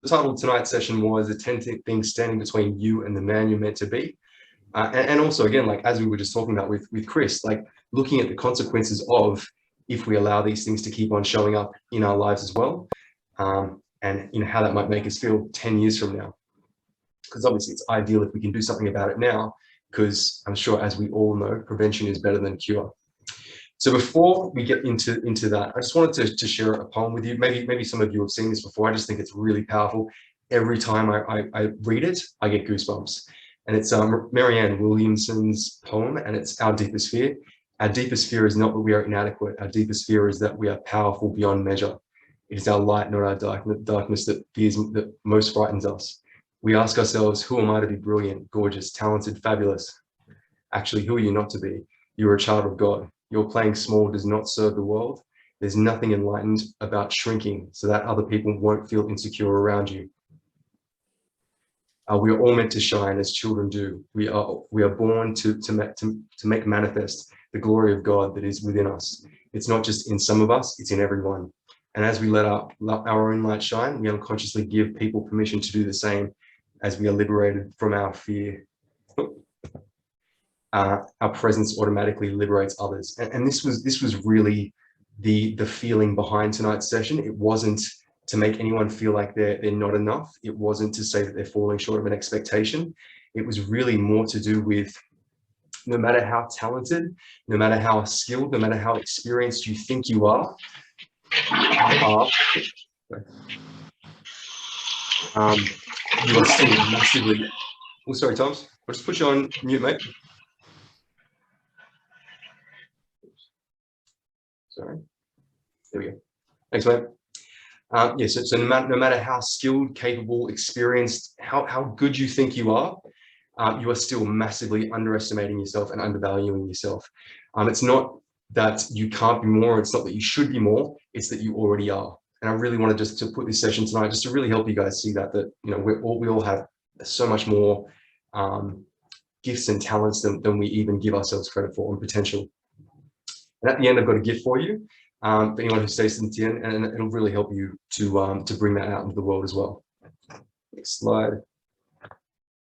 The title of tonight's session was the 10 things standing between you and the man you're meant to be. And also, again, like as we were just talking about with Chris, like looking at the consequences of if we allow these things to keep on showing up in our lives as well, and how that might make us feel 10 years from now. Because obviously it's ideal if we can do something about it now, because I'm sure, as we all know, prevention is better than cure. So before we get into that, I just wanted to share a poem with you. Maybe some of you have seen this before. I just think it's really powerful. Every time I read it, I get goosebumps. And it's Marianne Williamson's poem, and it's Our Deepest Fear. Our deepest fear is not that we are inadequate. Our deepest fear is that we are powerful beyond measure. It is our light, not our darkness that most frightens us. We ask ourselves, who am I to be brilliant, gorgeous, talented, fabulous? Actually, who are you not to be? You're a child of God. Your playing small does not serve the world. There's nothing enlightened about shrinking so that other people won't feel insecure around you. We are all meant to shine as children do. We are born to make manifest the glory of God that is within us. It's not just in some of us, it's in everyone. And as we let our own light shine, we unconsciously give people permission to do the same as we are liberated from our fear. Our presence automatically liberates others. And this was really the feeling behind tonight's session. It wasn't to make anyone feel like they're not enough. It wasn't to say that they're falling short of an expectation. It was really more to do with, no matter how talented, no matter how skilled, no matter how experienced you think you are, you are still massively... Oh, sorry, Toms. I'll just put you on mute, mate. Sorry. There we go. Thanks, mate. So no matter how skilled, capable, experienced, how good you think you are still massively underestimating yourself and undervaluing yourself. It's not that you can't be more, it's not that you should be more, it's that you already are. And I really wanted just to put this session tonight just to really help you guys see that we all have so much more gifts and talents than we even give ourselves credit for, and potential. And at the end, I've got a gift for you, for anyone who stays to the end, and it'll really help you to bring that out into the world as well. Next slide.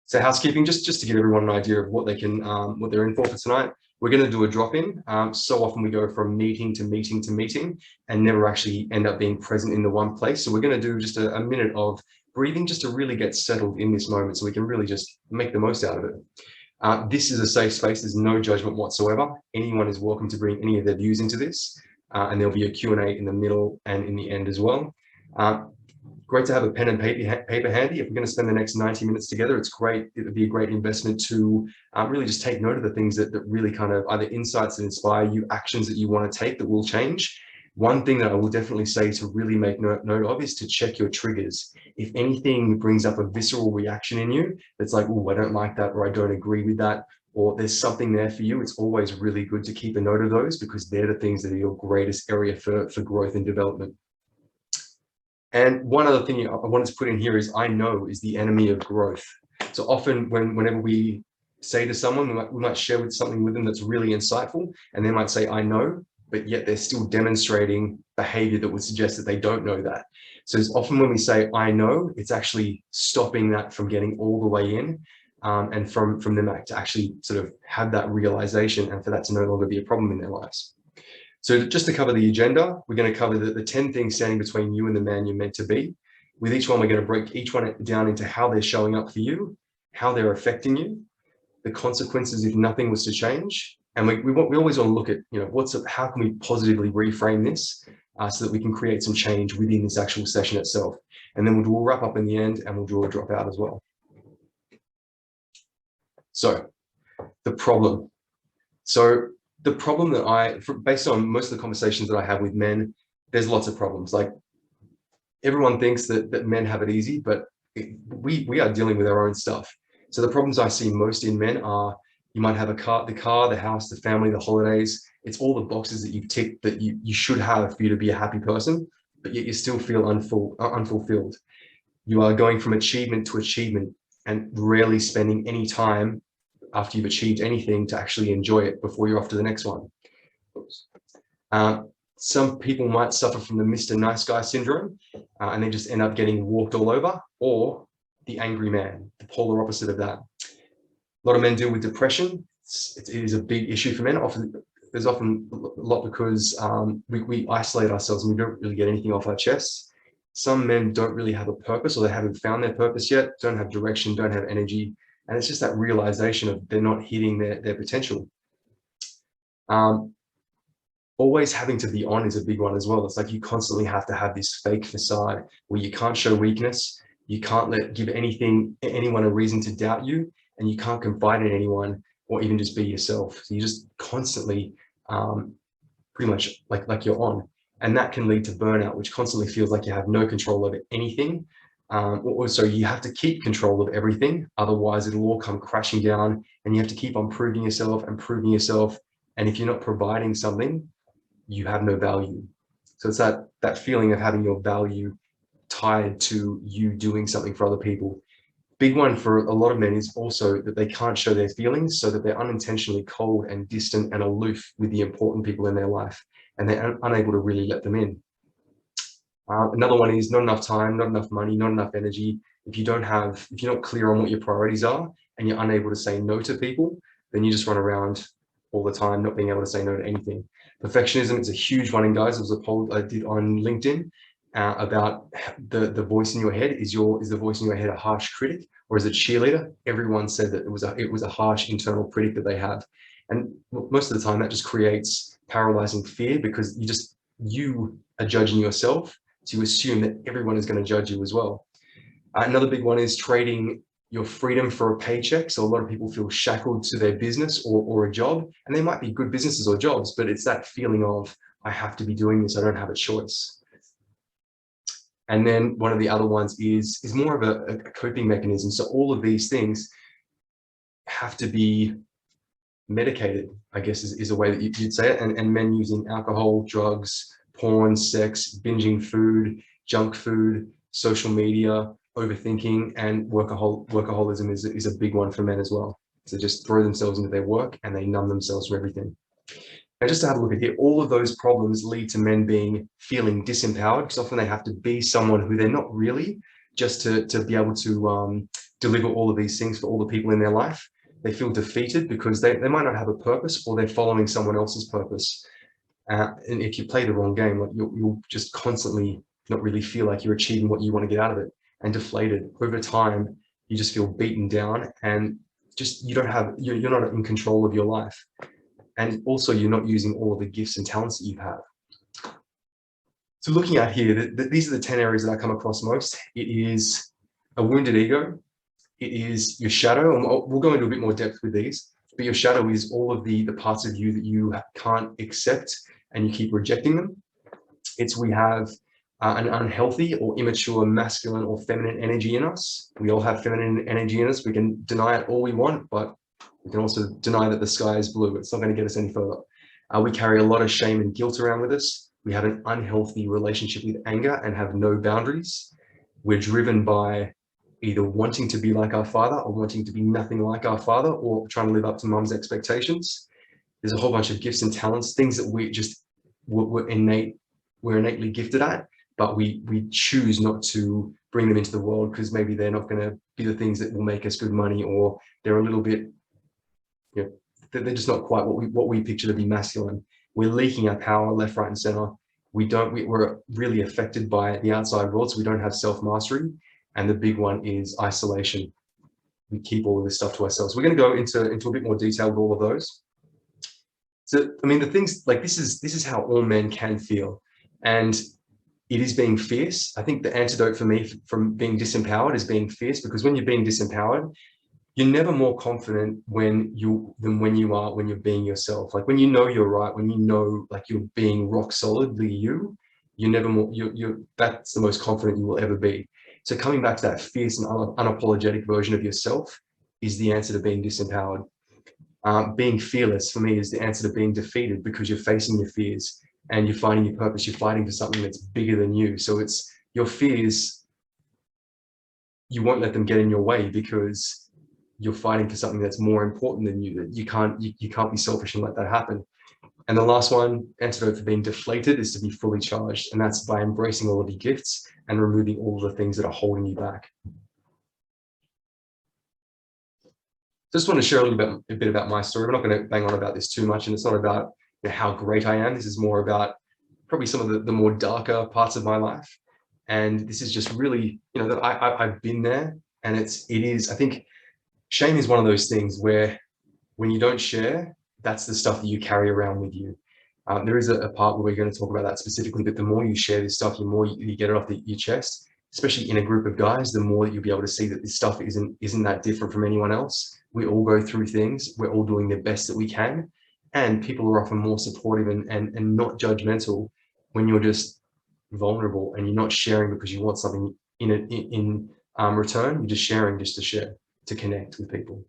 So housekeeping, just to give everyone an idea of what they're in for tonight. We're going to do a drop-in. So often we go from meeting to meeting to meeting and never actually end up being present in the one place. So we're going to do just a minute of breathing just to really get settled in this moment so we can really just make the most out of it. This is a safe space. There's no judgment whatsoever. Anyone is welcome to bring any of their views into this. And there'll be a Q&A in the middle and in the end as well. Great to have a pen and paper handy. If we're going to spend the next 90 minutes together, it's great. It would be a great investment to really just take note of the things that really kind of either insights that inspire you, actions that you want to take that will change. One thing that I will definitely say to really make note of is to check your triggers. If anything brings up a visceral reaction in you, that's like, oh, I don't like that, or I don't agree with that, or there's something there for you, it's always really good to keep a note of those, because they're the things that are your greatest area for growth and development. And one other thing I wanted to put in here is, I know is the enemy of growth. So often whenever we say to someone, we might share something with them that's really insightful, and they might say, I know, but yet they're still demonstrating behavior that would suggest that they don't know that. So it's often when we say, I know, it's actually stopping that from getting all the way in, and from them to actually sort of have that realization, and for that to no longer be a problem in their lives. So just to cover the agenda, we're going to cover the 10 things standing between you and the man you're meant to be. With each one, we're going to break each one down into how they're showing up for you, how they're affecting you, the consequences if nothing was to change. And we always want to look at, how can we positively reframe this so that we can create some change within this actual session itself. And then we'll do a wrap up in the end, and we'll do a drop out as well. So the problem. So the problem that based on most of the conversations that I have with men, there's lots of problems. Like, everyone thinks that men have it easy, but we are dealing with our own stuff. So the problems I see most in men are, you might have the car, the house, the family, the holidays. It's all the boxes that you've ticked that you should have for you to be a happy person, but yet you still feel unfulfilled. You are going from achievement to achievement and rarely spending any time after you've achieved anything to actually enjoy it before you're off to the next one. Some people might suffer from the Mr. Nice Guy syndrome, and they just end up getting walked all over, or the angry man, the polar opposite of that. A lot of men deal with depression. It is a big issue for men. There's often a lot because we isolate ourselves and we don't really get anything off our chests. Some men don't really have a purpose, or they haven't found their purpose yet, don't have direction, don't have energy. And it's just that realization of they're not hitting their potential. Always having to be on is a big one as well. It's like you constantly have to have this fake facade where you can't show weakness, you can't give anyone a reason to doubt you, and you can't confide in anyone or even just be yourself. So you just constantly pretty much like you're on. And that can lead to burnout, which constantly feels like you have no control over anything. So you have to keep control of everything. Otherwise, it'll all come crashing down, and you have to keep on proving yourself and proving yourself. And if you're not providing something, you have no value. So it's that feeling of having your value tied to you doing something for other people. Big one for a lot of men is also that they can't show their feelings, so that they're unintentionally cold and distant and aloof with the important people in their life, and they're unable to really let them in. Another one is not enough time, not enough money, not enough energy. If you're not clear on what your priorities are and you're unable to say no to people, then you just run around all the time, not being able to say no to anything. Perfectionism is a huge one, and guys, it was a poll I did on LinkedIn about the voice in your head. Is the voice in your head a harsh critic, or is it cheerleader? Everyone said that it was a harsh internal critic that they have, and most of the time that just creates paralyzing fear, because you are judging yourself, so you assume that everyone is going to judge you as well. Another big one is trading your freedom for a paycheck. So a lot of people feel shackled to their business or a job, and they might be good businesses or jobs, but it's that feeling of, I have to be doing this, I don't have a choice. And then one of the other ones is more of a coping mechanism. So all of these things have to be medicated, I guess is a way that you'd say it. And men using alcohol, drugs, porn, sex, binging food, junk food, social media, overthinking, and workaholism is a big one for men as well. So just throw themselves into their work and they numb themselves from everything. And just to have a look at here, all of those problems lead to men feeling disempowered, because often they have to be someone who they're not really, just to be able to deliver all of these things for all the people in their life. They feel defeated because they might not have a purpose, or they're following someone else's purpose. And if you play the wrong game, like you'll just constantly not really feel like you're achieving what you want to get out of it, and deflated. Over time, you just feel beaten down, and just you're not in control of your life. And also you're not using all of the gifts and talents that you have. So looking at here, these are the 10 areas that I come across most. It is a wounded ego. It is your shadow, and we'll go into a bit more depth with these, but your shadow is all of the parts of you that you can't accept and you keep rejecting them. We have an unhealthy or immature masculine or feminine energy in us. We all have feminine energy in us. We can deny it all we want, but we can also deny that the sky is blue. It's not going to get us any further. We carry a lot of shame and guilt around with us. We have an unhealthy relationship with anger and have no boundaries. We're driven by either wanting to be like our father or wanting to be nothing like our father, or trying to live up to mum's expectations. There's a whole bunch of gifts and talents, things that we're innately gifted at, but we choose not to bring them into the world because maybe they're not going to be the things that will make us good money, or they're a little bit, they're just not quite what we picture to be masculine. We're leaking our power left, right, and center. We're really affected by the outside world, so we don't have self-mastery. And the big one is isolation. We keep all of this stuff to ourselves. We're going to go into a bit more detail with all of those. So, I mean, the things like this is how all men can feel, and it is being fierce. I think the antidote for me from being disempowered is being fierce, because when you're being disempowered, you're never more confident than when you're being yourself. Like when you know you're right, when you know like you're being rock solidly you're never more, that's the most confident you will ever be. So coming back to that fierce and unapologetic version of yourself is the answer to being disempowered. Being fearless for me is the answer to being defeated, because you're facing your fears and you're finding your purpose. You're fighting for something that's bigger than you. So it's your fears, you won't let them get in your way, because you're fighting for something that's more important than you. That you can't be selfish and let that happen. And the last one, antidote for being deflated, is to be fully charged. And that's by embracing all of your gifts and removing all of the things that are holding you back. Just want to share a bit about my story. I'm not going to bang on about this too much, and it's not about how great I am. This is more about probably some of the more darker parts of my life. And this is just really, that I've been there. And it is, I think shame is one of those things where when you don't share, that's the stuff that you carry around with you. There is a part where we're going to talk about that specifically, but the more you share this stuff, the more you get it off your chest, especially in a group of guys, the more that you'll be able to see that this stuff isn't that different from anyone else. We all go through things. We're all doing the best that we can. And people are often more supportive and not judgmental when you're just vulnerable and you're not sharing because you want something in return. You're just sharing just to share, to connect with people.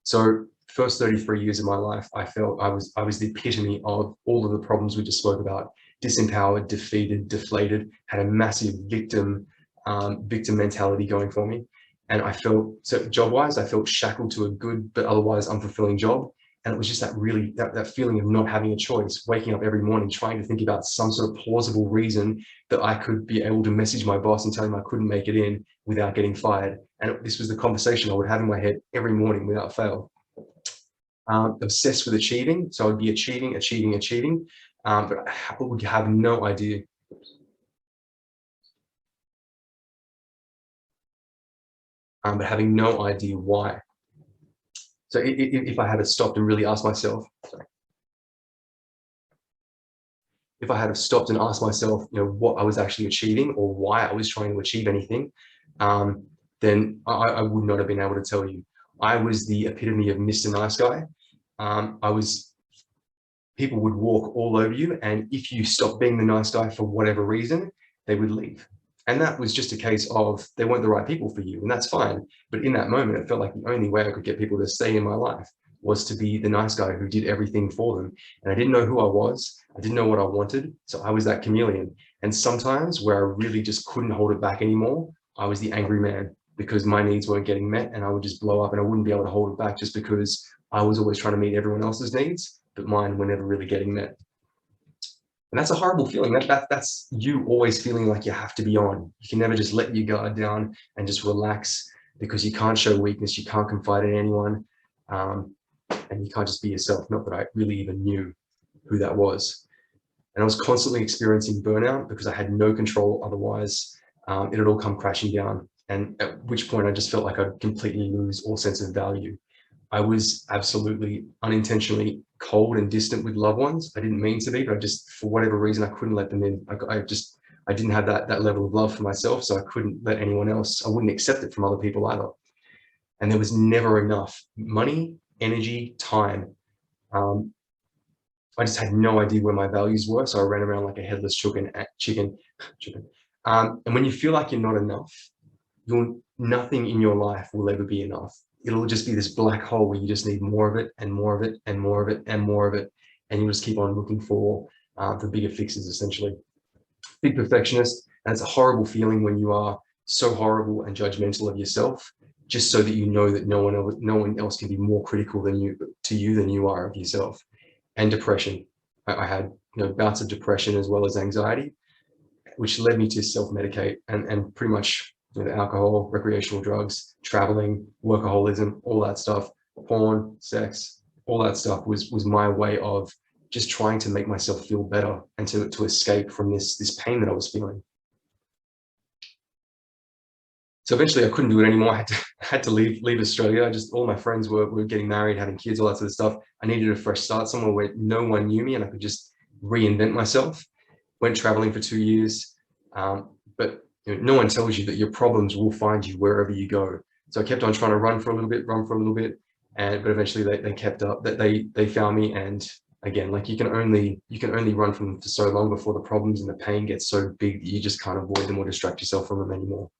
So first 33 years of my life, I felt I was the epitome of all of the problems we just spoke about: disempowered, defeated, deflated, had a massive victim mentality going for me. And I felt, so job-wise, I felt shackled to a good but otherwise unfulfilling job. And it was just that feeling of not having a choice, waking up every morning trying to think about some sort of plausible reason that I could be able to message my boss and tell him I couldn't make it in without getting fired. And this was the conversation I would have in my head every morning without fail. Obsessed with achieving. So I would be achieving, but I would have no idea. But having no idea why. So if I had stopped and really asked myself, if I had stopped and asked myself, what I was actually achieving or why I was trying to achieve anything, then I would not have been able to tell you. I was the epitome of Mr. Nice Guy. People would walk all over you, and if you stopped being the nice guy for whatever reason, they would leave. And that was just a case of they weren't the right people for you, and that's fine. But in that moment, it felt like the only way I could get people to stay in my life was to be the nice guy who did everything for them. And I didn't know who I was. I didn't know what I wanted. So I was that chameleon. And sometimes where I really just couldn't hold it back anymore, I was the angry man because my needs weren't getting met, and I would just blow up and I wouldn't be able to hold it back just because I was always trying to meet everyone else's needs, but mine were never really getting met. And that's a horrible feeling. That's you always feeling like you have to be on. You can never just let your guard down and just relax because you can't show weakness. You can't confide in anyone. And you can't just be yourself. Not that I really even knew who that was. And I was constantly experiencing burnout because I had no control. Otherwise, it had all come crashing down. And at which point I just felt like I'd completely lose all sense of value. I was absolutely unintentionally cold and distant with loved ones. I didn't mean to be, but I just, for whatever reason, I couldn't let them in. I didn't have that level of love for myself, so I couldn't let anyone else, I wouldn't accept it from other people either. And there was never enough money, energy, time. I just had no idea where my values were, so I ran around like a headless chicken. And when you feel like you're not enough, nothing in your life will ever be enough. It'll just be this black hole where you just need more of it and more of it and more of it and more of it. And you just keep on looking for bigger fixes, essentially. Big perfectionist. And it's a horrible feeling when you are so horrible and judgmental of yourself, just so that you know that no one else can be more critical than you are of yourself. And depression. I had bouts of depression as well as anxiety, which led me to self-medicate and pretty much alcohol, recreational drugs, traveling, workaholism, all that stuff, porn, sex, all that stuff was my way of just trying to make myself feel better and to escape from this pain that I was feeling. So eventually I couldn't do it anymore. I had to leave Australia. All my friends were getting married, having kids, all that sort of stuff. I needed a fresh start somewhere where no one knew me and I could just reinvent myself. Went traveling for 2 years, but no one tells you that your problems will find you wherever you go. So I kept on trying to run for a little bit, but eventually they kept up. That they found me, and again, like you can only run from them for so long before the problems and the pain gets so big that you just can't avoid them or distract yourself from them anymore.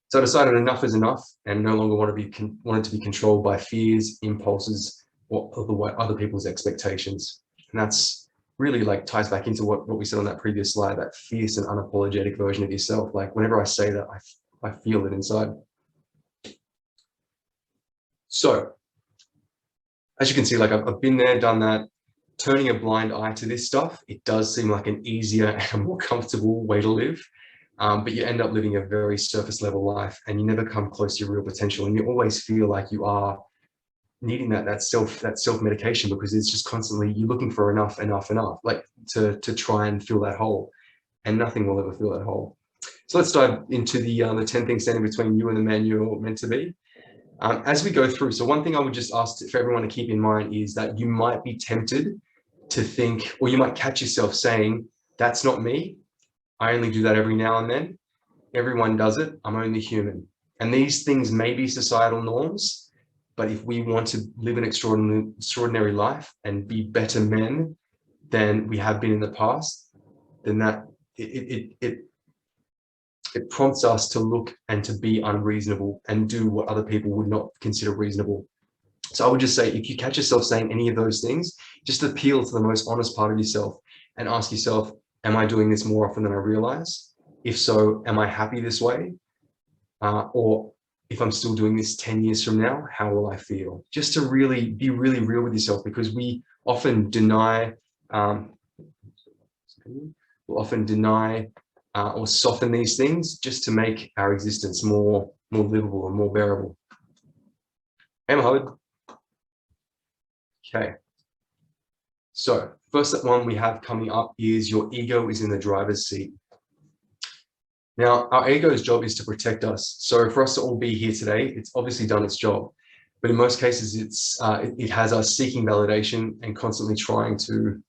So I decided enough is enough, and no longer wanted to be controlled by fears, impulses, or other people's expectations. And that's really ties back into what we said on that previous slide, that fierce and unapologetic version of yourself. Like whenever I say that, I feel it inside. So as you can see, I've been there, done that. turning a blind eye to this stuff, it does seem like an easier and a more comfortable way to live. But you end up living a very surface level life, and you never come close to your real potential. And you always feel like you are needing that self medication, because it's just constantly, you're looking for enough, like to try and fill that hole, and nothing will ever fill that hole. So let's dive into the 10 things standing between you and the man you're meant to be. As we go through, so one thing I would just ask for everyone to keep in mind is that you might be tempted to think, or you might catch yourself saying, that's not me. I only do that every now and then. Everyone does it. I'm only human. And these things may be societal norms, but if we want to live an extraordinary life and be better men than we have been in the past, then that it prompts us to look and to be unreasonable and do what other people would not consider reasonable. So I would just say, if you catch yourself saying any of those things, just appeal to the most honest part of yourself and ask yourself, am I doing this more often than I realize? If so, am I happy this way? Or if I'm still doing this 10 years from now, how will I feel? Just to really be really real with yourself, because we often deny, or soften these things just to make our existence more livable and more bearable. Hey, Mohammed. Okay. So first one we have coming up is your ego is in the driver's seat. Now, our ego's job is to protect us. So for us to all be here today, it's obviously done its job. But in most cases, it has us seeking validation and constantly trying to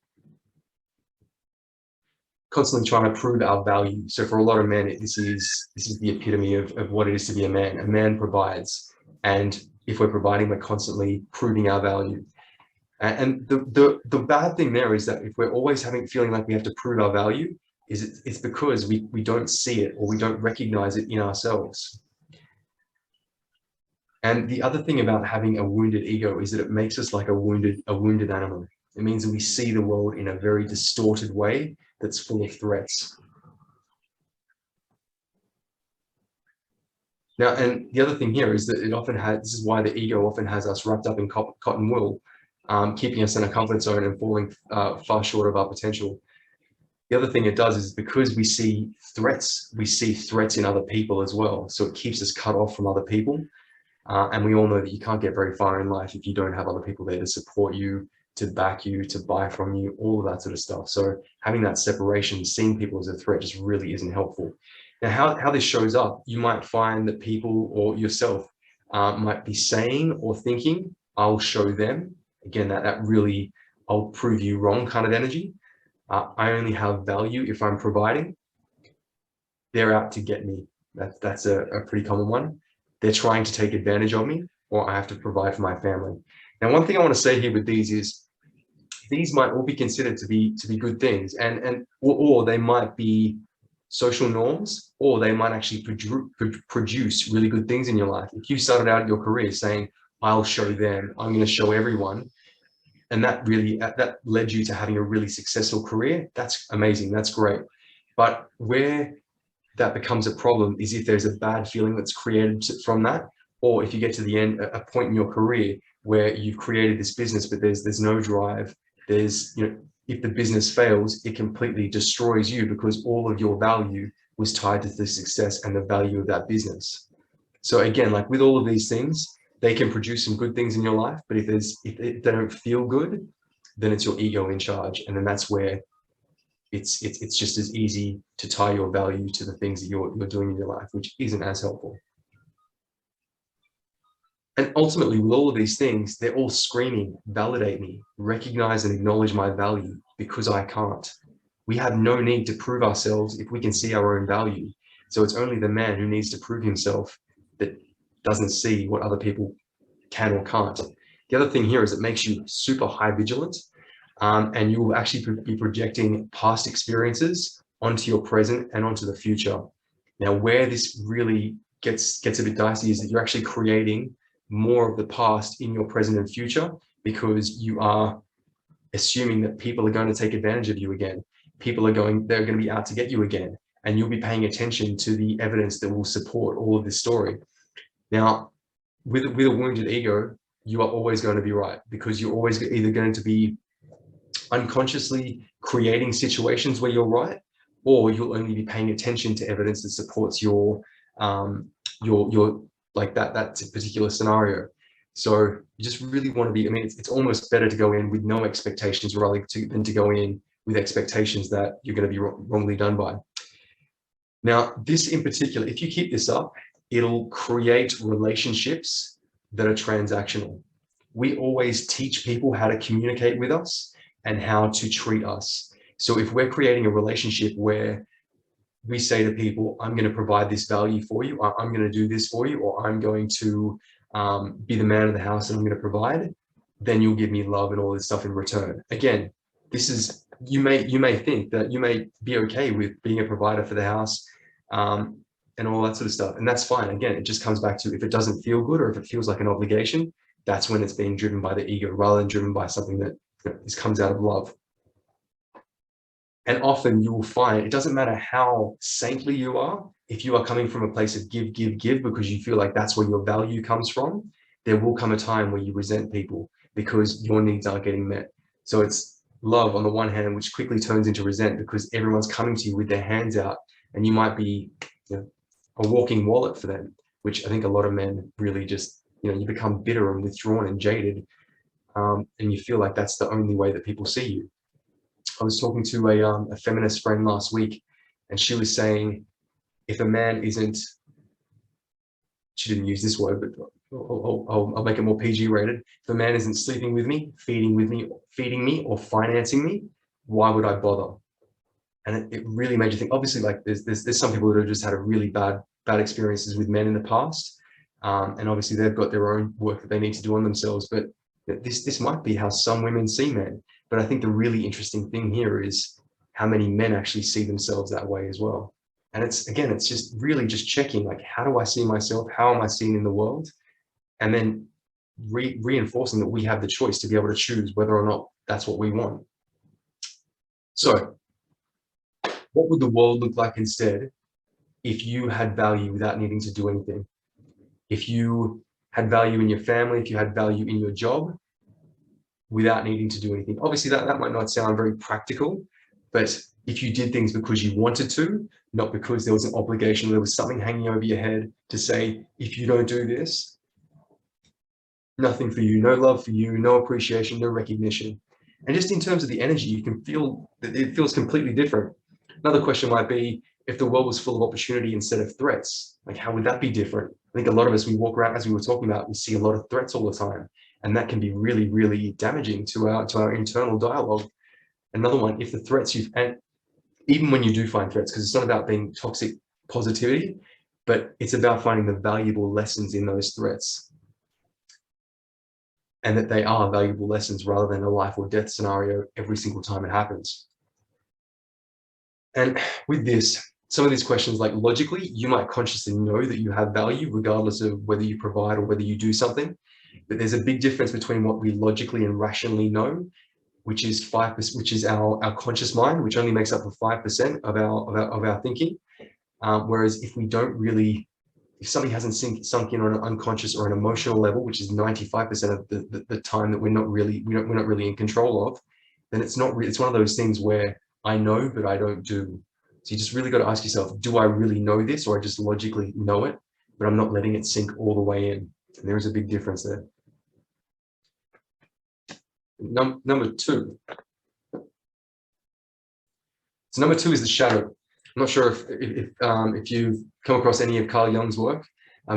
prove our value. So for a lot of men, this is the epitome of what it is to be a man. A man provides, and if we're providing, we're constantly proving our value. And the bad thing there is that if we're always feeling like we have to prove our value, it's because we don't see it, or we don't recognize it in ourselves. And the other thing about having a wounded ego is that it makes us like a wounded animal. It means that we see the world in a very distorted way that's full of threats. Now, and the other thing here is that this is why the ego often has us wrapped up in cotton wool, keeping us in a comfort zone and falling far short of our potential. The other thing it does is, because we see threats in other people as well. So it keeps us cut off from other people. And we all know that you can't get very far in life if you don't have other people there to support you, to back you, to buy from you, all of that sort of stuff. So having that separation, seeing people as a threat, just really isn't helpful. Now, how this shows up, you might find that people or yourself might be saying or thinking, I'll show them. Again, that really, I'll prove you wrong kind of energy. I only have value if I'm providing. They're out to get me. That's a pretty common one. They're trying to take advantage of me, or I have to provide for my family. Now, one thing I want to say here with these is, these might all be considered to be good things, or they might be social norms, or they might actually produce really good things in your life. If you started out your career saying, I'll show them, I'm going to show everyone, and that led you to having a really successful career, that's amazing, that's great. But where that becomes a problem is if there's a bad feeling that's created from that, or if you get to the end, a point in your career where you've created this business, but there's no drive. If the business fails, it completely destroys you, because all of your value was tied to the success and the value of that business. So again, like with all of these things, they can produce some good things in your life, but if they don't feel good, then it's your ego in charge, and then that's where it's just as easy to tie your value to the things that you're doing in your life, which isn't as helpful. And ultimately, with all of these things, they're all screaming, validate me, recognize and acknowledge my value, because I can't. We have no need to prove ourselves if we can see our own value. So it's only the man who needs to prove himself that doesn't see what other people can or can't. The other thing here is it makes you super high vigilant, and you will actually be projecting past experiences onto your present and onto the future. Now, where this really gets a bit dicey is that you're actually creating more of the past in your present and future, because you are assuming that people are going to take advantage of you again. They're going to be out to get you again, and you'll be paying attention to the evidence that will support all of this story. Now, with a wounded ego, you are always going to be right, because you're always either going to be unconsciously creating situations where you're right, or you'll only be paying attention to evidence that supports your like that particular scenario. So you just really want to be, I mean, it's almost better to go in with no expectations rather than to go in with expectations that you're going to be wrongly done by. Now, this in particular, if you keep this up, it'll create relationships that are transactional. We always teach people how to communicate with us and how to treat us. So if we're creating a relationship where we say to people, I'm going to provide this value for you, I'm going to do this for you, or I'm going to be the man of the house and I'm going to provide, then you'll give me love and all this stuff in return. Again, this is, you may think that you may be okay with being a provider for the house and all that sort of stuff. And that's fine. Again, it just comes back to, if it doesn't feel good or if it feels like an obligation, that's when it's being driven by the ego rather than driven by something that comes out of love. And often you will find it doesn't matter how saintly you are, if you are coming from a place of give, give, give, because you feel like that's where your value comes from, there will come a time where you resent people because your needs aren't getting met. So it's love on the one hand, which quickly turns into resent because everyone's coming to you with their hands out, and you might be, you know, a walking wallet for them, which I think a lot of men really just, you know, you become bitter and withdrawn and jaded, and you feel like that's the only way that people see you. I was talking to a feminist friend last week, and she was saying, if a man isn't, she didn't use this word, but I'll make it more PG rated. If a man isn't sleeping with me, feeding me, or financing me, why would I bother? And it really made you think. Obviously, like there's some people that have just had a really bad experiences with men in the past, and obviously they've got their own work that they need to do on themselves. But this might be how some women see men. But I think the really interesting thing here is how many men actually see themselves that way as well. And it's, again, it's just really just checking, like, how do I see myself? How am I seen in the world? And then reinforcing that we have the choice to be able to choose whether or not that's what we want. So what would the world look like instead if you had value without needing to do anything? If you had value in your family, if you had value in your job, without needing to do anything. Obviously, that might not sound very practical, but if you did things because you wanted to, not because there was an obligation, there was something hanging over your head to say, if you don't do this, nothing for you, no love for you, no appreciation, no recognition. And just in terms of the energy, you can feel that it feels completely different. Another question might be, if the world was full of opportunity instead of threats, like how would that be different? I think a lot of us, we walk around, as we were talking about, we see a lot of threats all the time. And that can be really, really damaging to our internal dialogue. Another one, if the threats and even when you do find threats, because it's not about being toxic positivity, but it's about finding the valuable lessons in those threats. And that they are valuable lessons rather than a life or death scenario every single time it happens. And with this, some of these questions, like logically, you might consciously know that you have value regardless of whether you provide or whether you do something. But there's a big difference between what we logically and rationally know, which is 5%, which is our conscious mind, which only makes up for 5% of our thinking. Whereas if we don't really, if something hasn't sunk in on an unconscious or an emotional level, which is 95% of the time that we're not really in control of, then it's not really, it's one of those things where I know, but I don't do. So you just really got to ask yourself, do I really know this, or I just logically know it, but I'm not letting it sink all the way in? And there is a big difference there. Number two. So number two is the shadow. I'm not sure if you've come across any of Carl Jung's work.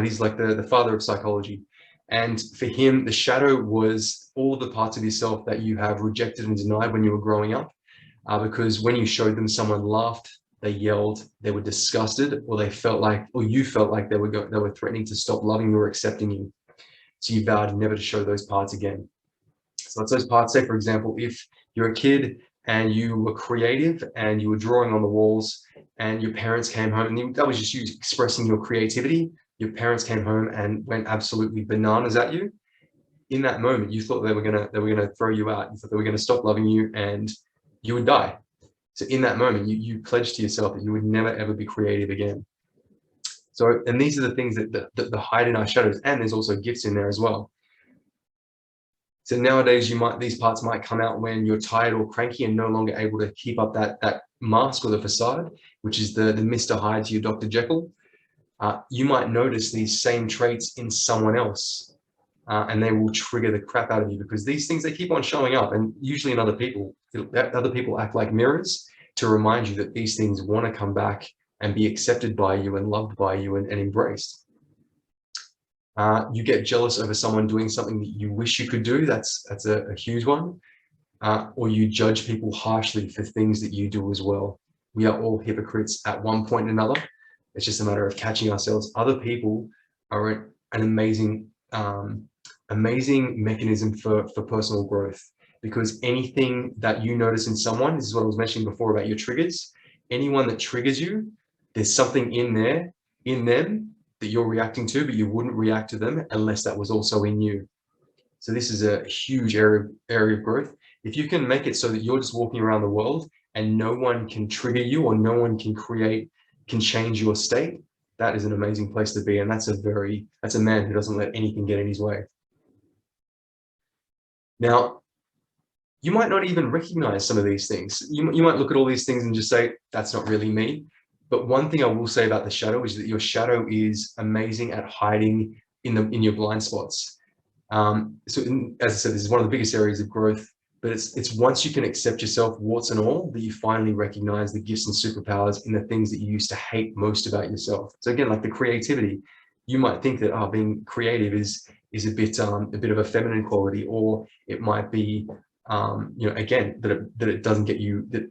He's like the father of psychology. And for him, the shadow was all of the parts of yourself that you have rejected and denied when you were growing up. Because when you showed them, someone laughed, they yelled, they were disgusted, or they felt like, or you felt like they were threatening to stop loving you or accepting you. So you vowed never to show those parts again. So that's those parts. Say, for example, if you're a kid and you were creative and you were drawing on the walls and your parents came home, and that was just you expressing your creativity. Your parents came home and went absolutely bananas at you. In that moment, you thought they were gonna throw you out. You thought they were gonna stop loving you and you would die. So in that moment, you pledged to yourself that you would never ever be creative again. So, and these are the things that hide in our shadows, and there's also gifts in there as well. So nowadays, these parts might come out when you're tired or cranky and no longer able to keep up that mask or the facade, which is the Mr. Hyde to your Dr. Jekyll. You might notice these same traits in someone else, and they will trigger the crap out of you, because these things, they keep on showing up, and usually in other people. Other people act like mirrors to remind you that these things want to come back and be accepted by you and loved by you and embraced. You get jealous over someone doing something that you wish you could do. That's a huge one. Or you judge people harshly for things that you do as well. We are all hypocrites at one point or another. It's just a matter of catching ourselves. Other people are an amazing mechanism for personal growth, because anything that you notice in someone, this is what I was mentioning before about your triggers, anyone that triggers you, there's something in them that you're reacting to, but you wouldn't react to them unless that was also in you. So this is a huge area of growth. If you can make it so that you're just walking around the world and no one can trigger you, or no one can change your state, that is an amazing place to be. And that's a man who doesn't let anything get in his way. Now, you might not even recognize some of these things. You might look at all these things and just say, that's not really me. But one thing I will say about the shadow is that your shadow is amazing at hiding in your blind spots. As I said, this is one of the biggest areas of growth, but it's once you can accept yourself, warts and all, that you finally recognize the gifts and superpowers in the things that you used to hate most about yourself. So again, like the creativity, you might think that being creative is a bit of a feminine quality, or it might be, again, that it doesn't get you, that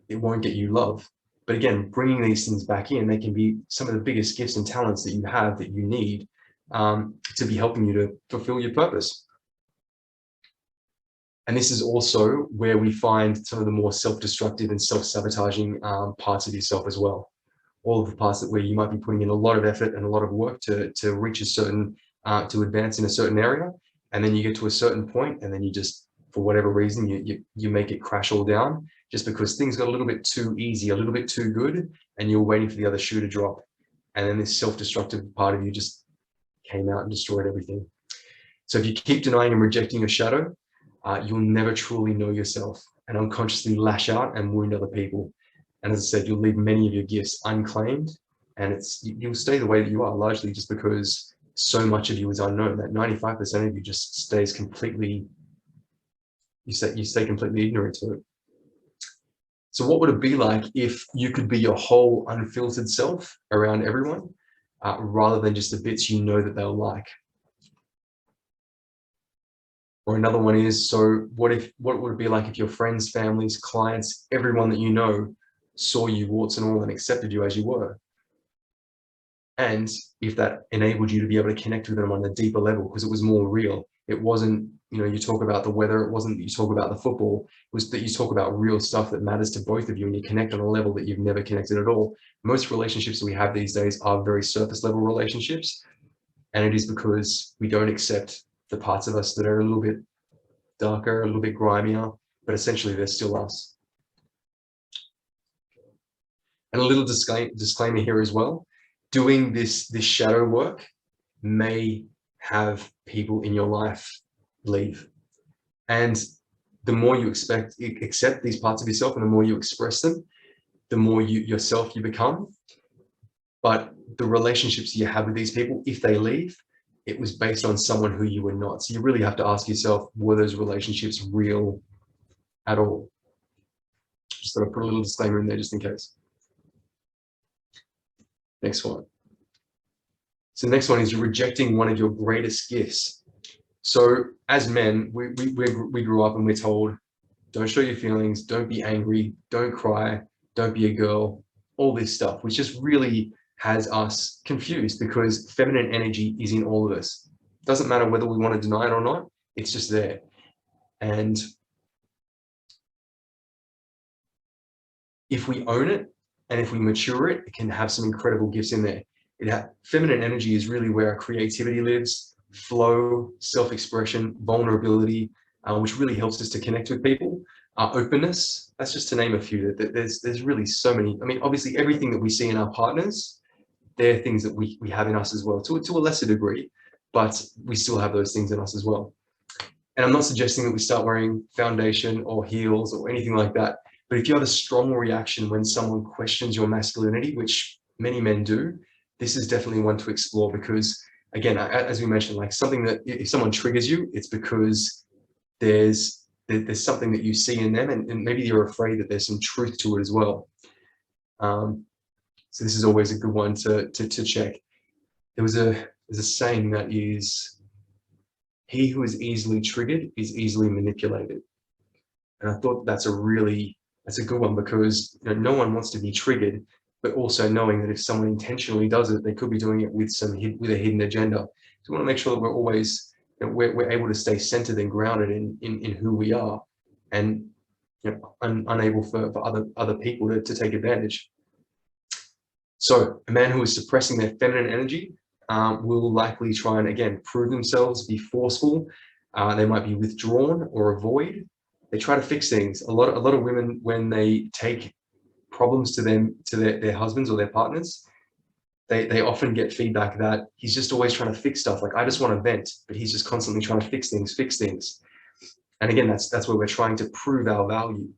it won't get you love. But again, bringing these things back in, they can be some of the biggest gifts and talents that you have, that you need to be helping you to fulfill your purpose. And this is also where we find some of the more self-destructive and self-sabotaging parts of yourself as well. All of the parts where you might be putting in a lot of effort and a lot of work to reach a certain, to advance in a certain area. And then you get to a certain point, and then you just, for whatever reason, you make it crash all down, just because things got a little bit too easy, a little bit too good, and you're waiting for the other shoe to drop. And then this self-destructive part of you just came out and destroyed everything. So if you keep denying and rejecting your shadow, you'll never truly know yourself, and unconsciously lash out and wound other people. And as I said, you'll leave many of your gifts unclaimed, and you'll stay the way that you are, largely just because so much of you is unknown. That 95% of you just stays completely, you stay completely ignorant to it. So what would it be like if you could be your whole unfiltered self around everyone, rather than just the bits you know that they'll like? Or another one is, so what would it be like if your friends, families, clients, everyone that you know saw you warts and all and accepted you as you were? And if that enabled you to be able to connect with them on a deeper level, because it was more real. It wasn't, you talk about the weather, it wasn't that you talk about the football, it was that you talk about real stuff that matters to both of you, and you connect on a level that you've never connected at all. Most relationships that we have these days are very surface level relationships. And it is because we don't accept the parts of us that are a little bit darker, a little bit grimier, but essentially they're still us. And a little disclaimer here as well. Doing this shadow work may have people in your life leave. And the more you accept these parts of yourself, and the more you express them, the more yourself you become. But the relationships you have with these people, if they leave, it was based on someone who you were not. So you really have to ask yourself, were those relationships real at all? Just thought I'd put a little disclaimer in there just in case. Next one. So the next one is rejecting one of your greatest gifts. So as men, we grew up and we're told, don't show your feelings, don't be angry, don't cry, don't be a girl, all this stuff, which just really has us confused, because feminine energy is in all of us. Doesn't matter whether we want to deny it or not, it's just there. And if we own it and if we mature it, it can have some incredible gifts in there. Feminine energy is really where our creativity lives, flow, self-expression, vulnerability, which really helps us to connect with people. Openness, that's just to name a few. There's really so many. I mean, obviously everything that we see in our partners, they're things that we have in us as well, to a lesser degree, but we still have those things in us as well. And I'm not suggesting that we start wearing foundation or heels or anything like that. But if you have a strong reaction when someone questions your masculinity, which many men do, this is definitely one to explore, because again, as we mentioned, like something that if someone triggers you, it's because there's something that you see in them, and maybe you're afraid that there's some truth to it as well. So this is always a good one to check. There's a saying that is, he who is easily triggered is easily manipulated. And I thought that's a good one, because no one wants to be triggered, but also knowing that if someone intentionally does it, they could be doing it with a hidden agenda. So we want to make sure that we're always, we're able to stay centered and grounded in who we are, and unable for other people to take advantage. So a man who is suppressing their feminine energy will likely try and, again, prove themselves, be forceful. They might be withdrawn or avoid. They try to fix things. A lot of women, when they take problems to their husbands or their partners, they often get feedback that he's just always trying to fix stuff. Like, I just want to vent, but he's just constantly trying to fix things. And again, that's where we're trying to prove our value.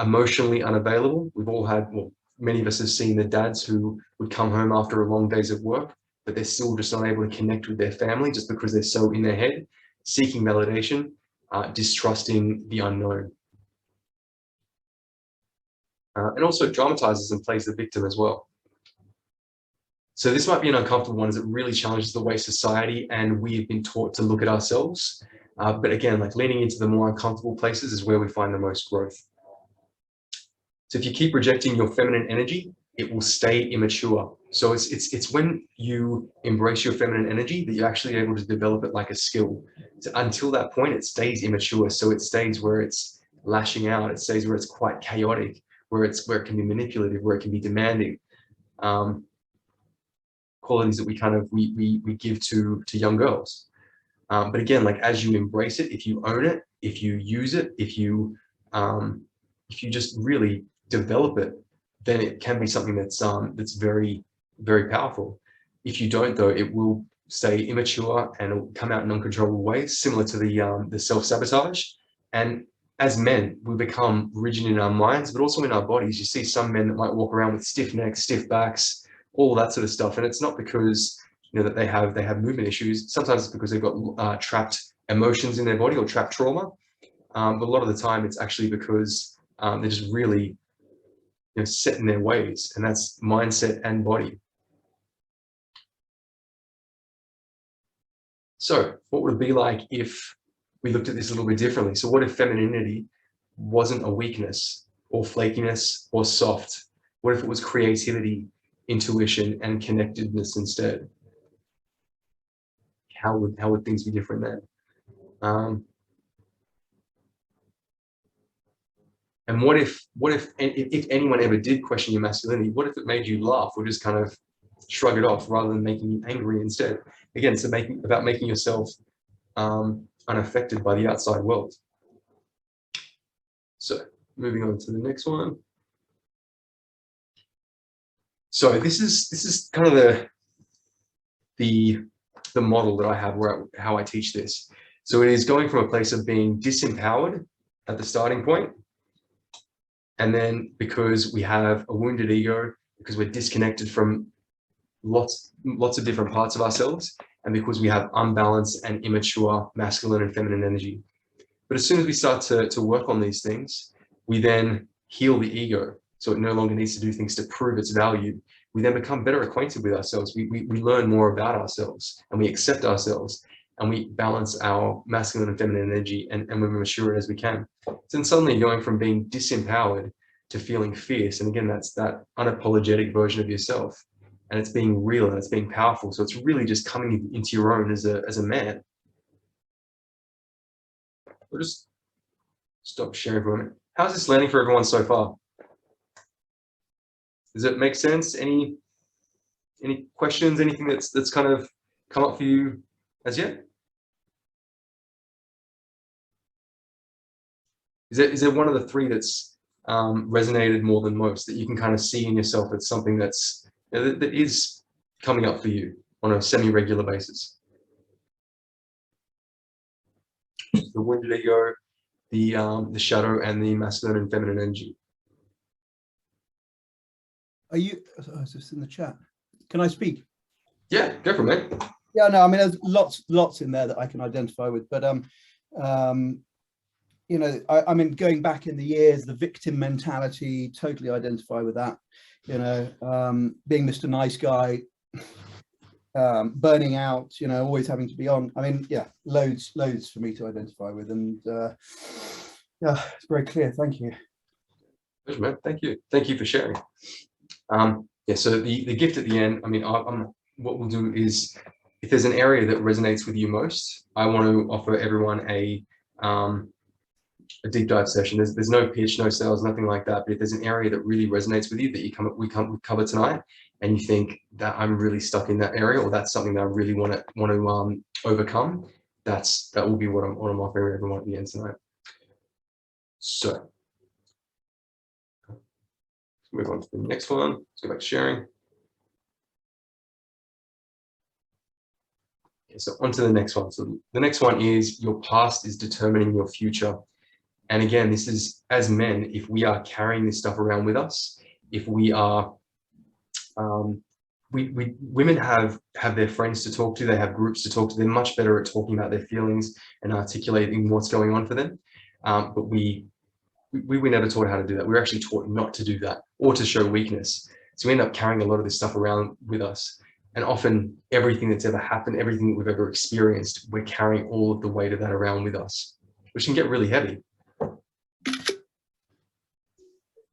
Emotionally unavailable. We've all had, well, many of us have seen the dads who would come home after a long days of work, but they're still just not able to connect with their family just because they're so in their head, seeking validation, distrusting the unknown. And also dramatizes and plays the victim as well. So this might be an uncomfortable one, as it really challenges the way society and we have been taught to look at ourselves. But again, like, leaning into the more uncomfortable places is where we find the most growth. So if you keep rejecting your feminine energy, it will stay immature. So it's when you embrace your feminine energy that you're actually able to develop it like a skill. So until that point, it stays immature. So it stays where it's lashing out. It stays where it's quite chaotic, where it can be manipulative, where it can be demanding. Qualities that we give to young girls. But again, like, as you embrace it, if you own it, if you use it, if you just really develop it, then it can be something that's very, very powerful. If you don't, though, it will stay immature and it will come out in uncontrollable ways, similar to the self-sabotage. And as men, we become rigid in our minds, but also in our bodies. You see some men that might walk around with stiff necks, stiff backs, all that sort of stuff. And it's not because that they have movement issues. Sometimes it's because they've got trapped emotions in their body or trapped trauma. But a lot of the time, it's actually because they're just really set in their ways, and that's mindset and body. So what would it be like if we looked at this a little bit differently? So what if femininity wasn't a weakness or flakiness or soft? What if it was creativity, intuition, and connectedness instead? How would things be different then? And what if anyone ever did question your masculinity, what if it made you laugh or just kind of shrug it off rather than making you angry instead? Again, it's about making yourself unaffected by the outside world. So moving on to the next one. So this is kind of the model that I have, how I teach this. So it is going from a place of being disempowered at the starting point. And then, because we have a wounded ego, because we're disconnected from lots of different parts of ourselves, and because we have unbalanced and immature masculine and feminine energy. But as soon as we start to work on these things, we then heal the ego. So it no longer needs to do things to prove its value. We then become better acquainted with ourselves. We learn more about ourselves, and we accept ourselves, and we balance our masculine and feminine energy, and we mature it as we can. So then suddenly you're going from being disempowered to feeling fierce. And again, that's that unapologetic version of yourself. And it's being real and it's being powerful. So it's really just coming into your own as a man. We'll just stop sharing for a minute. How's this landing for everyone so far? Does it make sense? Any questions? Anything that's kind of come up for you as yet? Is there one of the three that's resonated more than most, that you can kind of see in yourself as something that's that is coming up for you on a semi-regular basis? the wounded ego, the shadow, and the masculine and feminine energy. Are you, oh, is this in the chat? Can I speak? Yeah, go for it, mate. Yeah, no, I mean, there's lots in there that I can identify with, but you know, I mean, going back in the years, the victim mentality, totally identify with that. You know, being Mr. Nice Guy, burning out, you know, always having to be on. I mean, yeah, loads for me to identify with, and yeah, it's very clear. Thank you. Pleasure, man. Thank you for sharing. Yeah, so the gift at the end, I mean, what we'll do is, if there's an area that resonates with you most, I want to offer everyone a deep dive session. There's no pitch, no sales, nothing like that. But if there's an area that really resonates with you that we cover tonight, and you think that I'm really stuck in that area, or that's something that I really want to overcome, that will be what I'm offering everyone at the end tonight. So let's move on to the next one. Let's go back to sharing. Okay, so on to the next one. So the next one is, your past is determining your future. And again, this is, as men, if we are carrying this stuff around with us, if we are, women have their friends to talk to, they have groups to talk to, they're much better at talking about their feelings and articulating what's going on for them. But we were never taught how to do that. We were actually taught not to do that, or to show weakness. So we end up carrying a lot of this stuff around with us. And often everything that's ever happened, everything that we've ever experienced, we're carrying all of the weight of that around with us, which can get really heavy.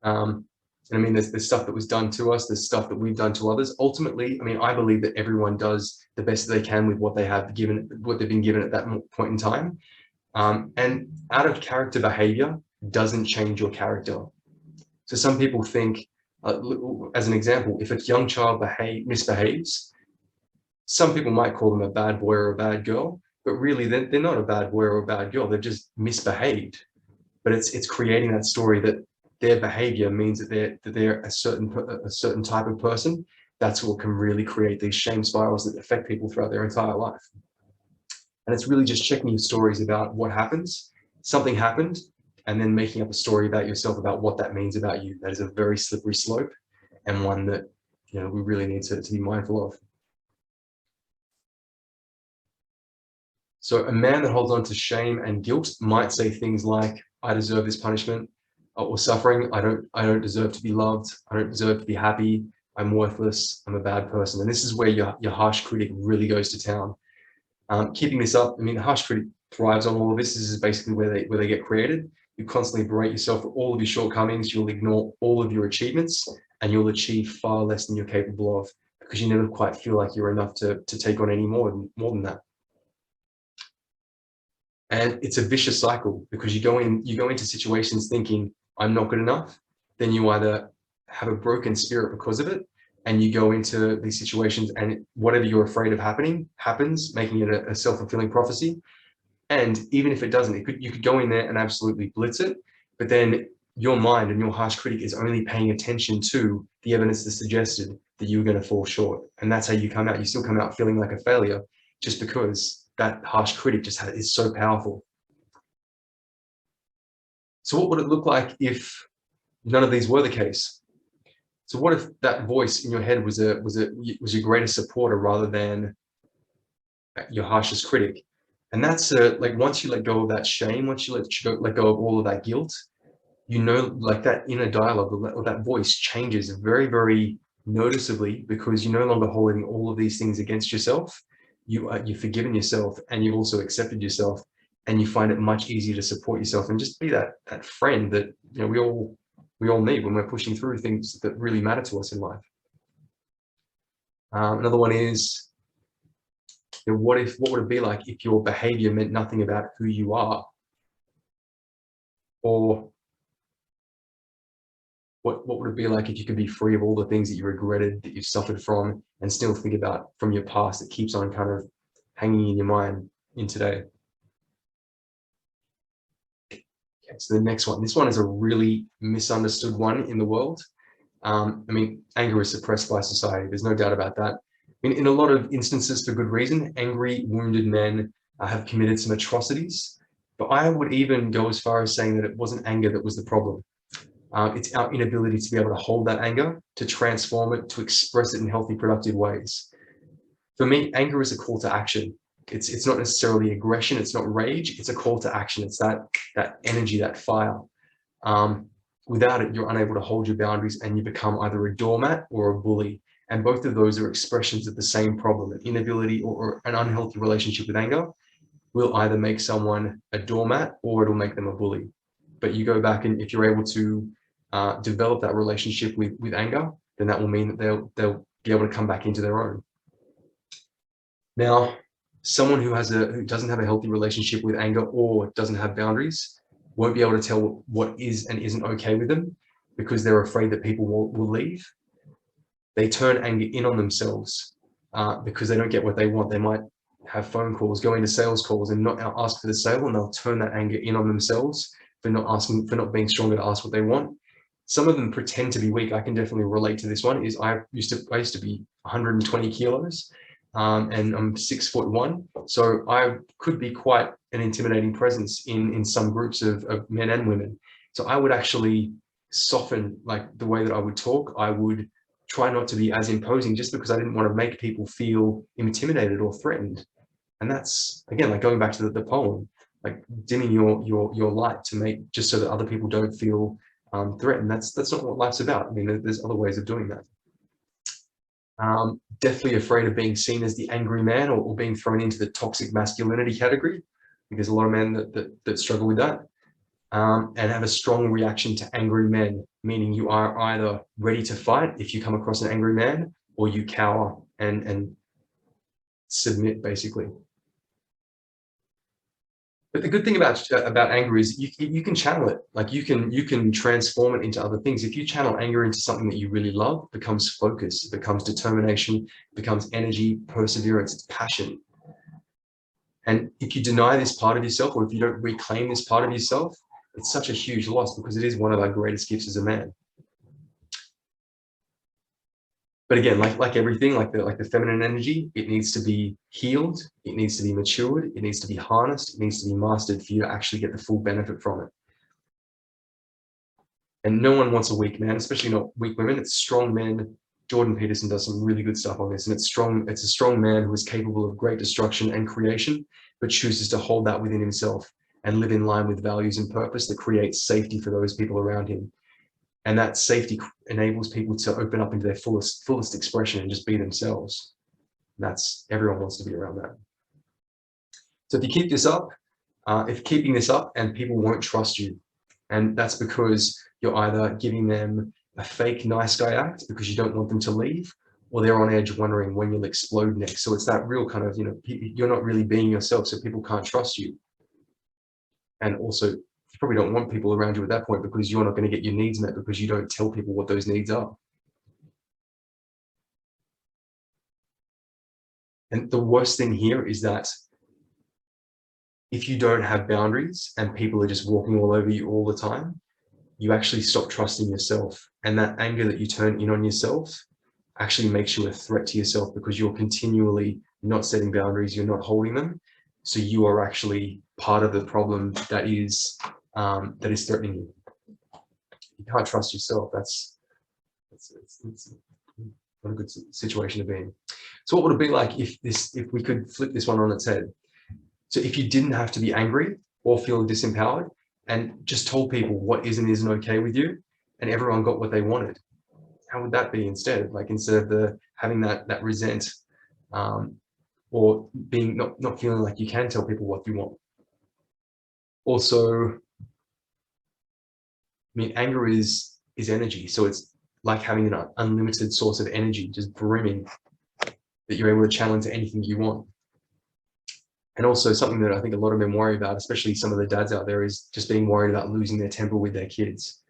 And I mean, there's stuff that was done to us, there's stuff that we've done to others. Ultimately, I mean, I believe that everyone does the best they can with what they have given, what they've been given at that point in time. And out of character behavior doesn't change your character. So some people think, as an example, if a young child misbehaves, some people might call them a bad boy or a bad girl, but really they're not a bad boy or a bad girl, they've just misbehaved. But it's creating that story that their behavior means that they're a certain type of person. That's what can really create these shame spirals that affect people throughout their entire life. And it's really just checking your stories about what happens. Something happened, and then making up a story about yourself about what that means about you. That is a very slippery slope, and one that, you know, we really need to be mindful of. So a man that holds on to shame and guilt might say things like, I deserve this punishment, or suffering. I don't deserve to be loved. I don't deserve to be happy. I'm worthless. I'm a bad person. And this is where your harsh critic really goes to town. Keeping this up, I mean, the harsh critic thrives on all of this. This is basically where they get created. You constantly berate yourself for all of your shortcomings. You'll ignore all of your achievements, and you'll achieve far less than you're capable of, because you never quite feel like you're enough to take on any more than that. And it's a vicious cycle, because you go into situations thinking, I'm not good enough. Then you either have a broken spirit because of it, and you go into these situations, and whatever you're afraid of happening happens, making it a self-fulfilling prophecy. And even if it doesn't, you could go in there and absolutely blitz it, but then your mind and your harsh critic is only paying attention to the evidence that suggested that you're going to fall short. And that's how you come out. You still come out feeling like a failure, just because that harsh critic is so powerful. So what would it look like if none of these were the case? So what if that voice in your head was your greatest supporter rather than your harshest critic? And that's like, once you let go of that shame, once you let go of all of that guilt, you know, like that inner dialogue or that voice changes very, very noticeably, because you're no longer holding all of these things against yourself. You've forgiven yourself, and you've also accepted yourself, and you find it much easier to support yourself and just be that friend that, you know, we all need when we're pushing through things that really matter to us in life. Another one is, you know, what would it be like if your behavior meant nothing about who you are? Or what would it be like if you could be free of all the things that you regretted, that you suffered from, and still think about from your past that keeps on kind of hanging in your mind in today? Okay, so the next one. This one is a really misunderstood one in the world. I mean, anger is suppressed by society. There's no doubt about that. I mean, in a lot of instances, for good reason, angry, wounded men have committed some atrocities. But I would even go as far as saying that it wasn't anger that was the problem. It's our inability to be able to hold that anger, to transform it, to express it in healthy, productive ways. For me, anger is a call to action. It's not necessarily aggression. It's not rage. It's a call to action. It's that energy, that fire. Without it, you're unable to hold your boundaries and you become either a doormat or a bully. And both of those are expressions of the same problem. An inability or an unhealthy relationship with anger will either make someone a doormat or it'll make them a bully. But you go back, and if you're able to develop that relationship with anger, then that will mean that they'll be able to come back into their own. Now, someone who doesn't have a healthy relationship with anger or doesn't have boundaries won't be able to tell what is and isn't okay with them because they're afraid that people will leave. They turn anger in on themselves because they don't get what they want. They might have phone calls, go into sales calls and not ask for the sale, and they'll turn that anger in on themselves for not being stronger to ask what they want. Some of them pretend to be weak. I can definitely relate to this one. I used to be 120 kilos and I'm 6'1", so I could be quite an intimidating presence in some groups of men and women. So I would actually soften like the way that I would talk. I would try not to be as imposing just because I didn't want to make people feel intimidated or threatened. And that's, again, like going back to the poem, like dimming your light to make, just so that other people don't feel threatened. That's not what life's about. I mean, there's other ways of doing that. Definitely afraid of being seen as the angry man or being thrown into the toxic masculinity category, because a lot of men that struggle with that. And have a strong reaction to angry men, meaning you are either ready to fight if you come across an angry man, or you cower and submit, basically. But the good thing about anger is you can channel it. Like you can transform it into other things. If you channel anger into something that you really love, it becomes focus, it becomes determination, it becomes energy, perseverance, it's passion. And if you deny this part of yourself, or if you don't reclaim this part of yourself, it's such a huge loss, because it is one of our greatest gifts as a man. But again, like everything, like the feminine energy, it needs to be healed, it needs to be matured, it needs to be harnessed, it needs to be mastered for you to actually get the full benefit from it. And no one wants a weak man, especially not weak women. It's strong men. Jordan Peterson does some really good stuff on this, and it's a strong man who is capable of great destruction and creation, but chooses to hold that within himself and live in line with values and purpose that creates safety for those people around him. And that safety enables people to open up into their fullest expression and just be themselves. And everyone wants to be around that. So if you keep this up, keeping this up, and people won't trust you, and that's because you're either giving them a fake nice guy act because you don't want them to leave, or they're on edge wondering when you'll explode next. So it's that real kind of, you're not really being yourself, so people can't trust you. And also, you probably don't want people around you at that point, because you're not going to get your needs met because you don't tell people what those needs are. And the worst thing here is that if you don't have boundaries and people are just walking all over you all the time, you actually stop trusting yourself. And that anger that you turn in on yourself actually makes you a threat to yourself, because you're continually not setting boundaries, you're not holding them. So you are actually part of the problem that is threatening you. You can't trust yourself. It's not a good situation to be in. So what would it be like if we could flip this one on its head? So if you didn't have to be angry or feel disempowered, and just told people what is and isn't okay with you, and everyone got what they wanted, how would that be instead? Like, instead of having that resent, or being not feeling like you can tell people what you want. Also, I mean, anger is energy, so it's like having an unlimited source of energy just brimming that you're able to channel into anything you want. And also, something that I think a lot of men worry about, especially some of the dads out there, is just being worried about losing their temper with their kids.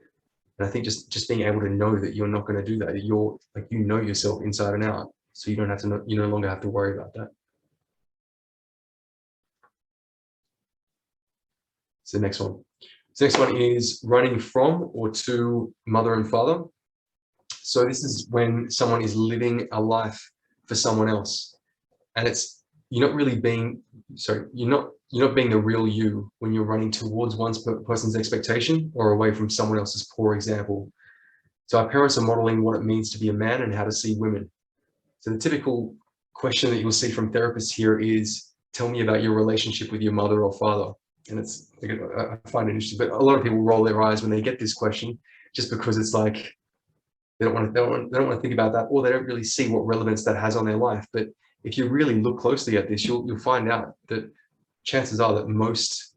And I think just being able to know that you're not going to do that, that you're like, you know yourself inside and out, so you don't have to you no longer have to worry about that. So the next one. So next one is running from or to mother and father. So this is when someone is living a life for someone else, and it's you're not really being, sorry, you're not being the real you when you're running towards one person's expectation or away from someone else's poor example. So our parents are modeling what it means to be a man and how to see women. So the typical question that you'll see from therapists here is, tell me about your relationship with your mother or father. And it's, I find it interesting, but a lot of people roll their eyes when they get this question, just because it's like, they don't want to think about that, or they don't really see what relevance that has on their life. But if you really look closely at this, you'll find out that chances are that most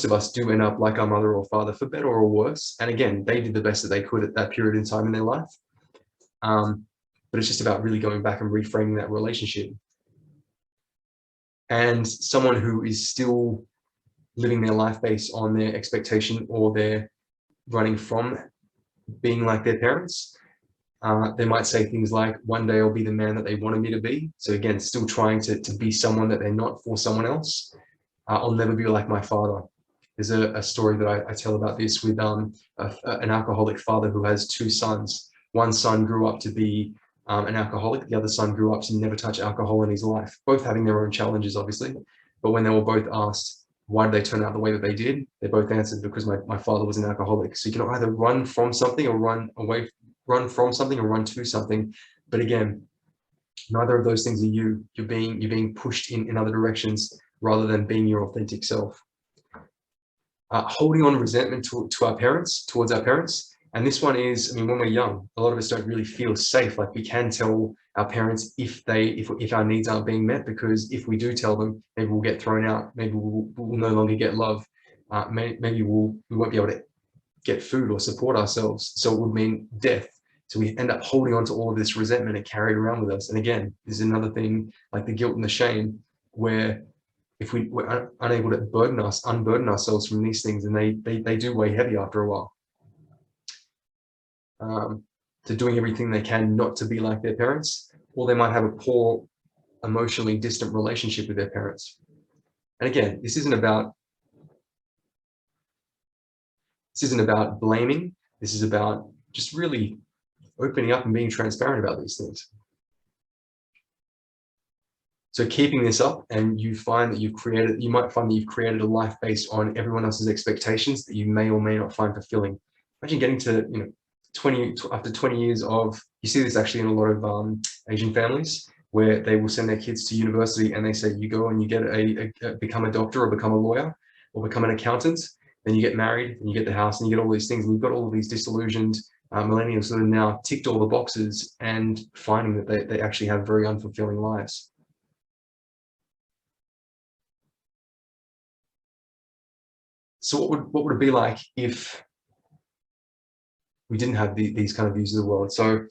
of us do end up like our mother or father, for better or worse. And again, they did the best that they could at that period in time in their life. But it's just about really going back and reframing that relationship. And someone who is still living their life based on their expectation, or they're running from being like their parents, they might say things like, one day I'll be the man that they wanted me to be. So again, still trying to be someone that they're not for someone else. I'll never be like my father. There's a story that I tell about this with an alcoholic father who has two sons. One son grew up to be an alcoholic. The other son grew up to never touch alcohol in his life, both having their own challenges, obviously. But when they were both asked, why did they turn out the way that they did? They both answered, because my father was an alcoholic. So you can either run from something or run from something or run to something. But again, neither of those things are you. You're being pushed in other directions rather than being your authentic self. Holding on resentment to our parents, towards our parents. And this one is, I mean, when we're young, a lot of us don't really feel safe. Like, we can tell our parents if our needs aren't being met, because if we do tell them, maybe we'll get thrown out. Maybe we'll no longer get love. Maybe we won't be able to get food or support ourselves. So it would mean death. So we end up holding on to all of this resentment and carry it around with us. And again, there's another thing, like the guilt and the shame, where if we're unable to unburden ourselves from these things, and they do weigh heavy after a while. To doing everything they can not to be like their parents, or they might have a poor, emotionally distant relationship with their parents. And again, this isn't about blaming. This is about just really opening up and being transparent about these things. So keeping this up, and you might find that you've created a life based on everyone else's expectations that you may or may not find fulfilling. Imagine getting to, 20 years of, you see this actually in a lot of Asian families, where they will send their kids to university and they say, you go and you get become a doctor or become a lawyer or become an accountant, then you get married and you get the house and you get all these things, and you've got all of these disillusioned millennials that have now ticked all the boxes and finding that they actually have very unfulfilling lives. So what would it be like if we didn't have these kind of views of the world? So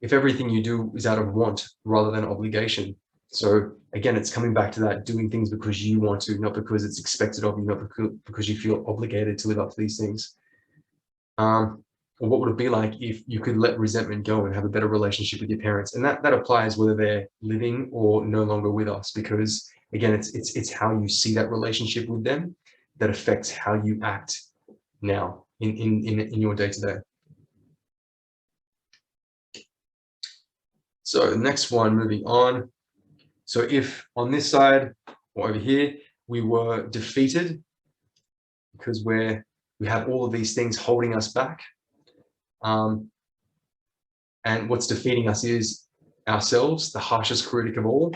if everything you do is out of want rather than obligation. So again, it's coming back to that, doing things because you want to, not because it's expected of you, not because you feel obligated to live up to these things. Or what would it be like if you could let resentment go and have a better relationship with your parents? And that applies whether they're living or no longer with us, because again, it's how you see that relationship with them that affects how you act now in your day-to-day. So the next one, moving on. So if on this side or over here, we were defeated because we have all of these things holding us back. And what's defeating us is ourselves, the harshest critic of all,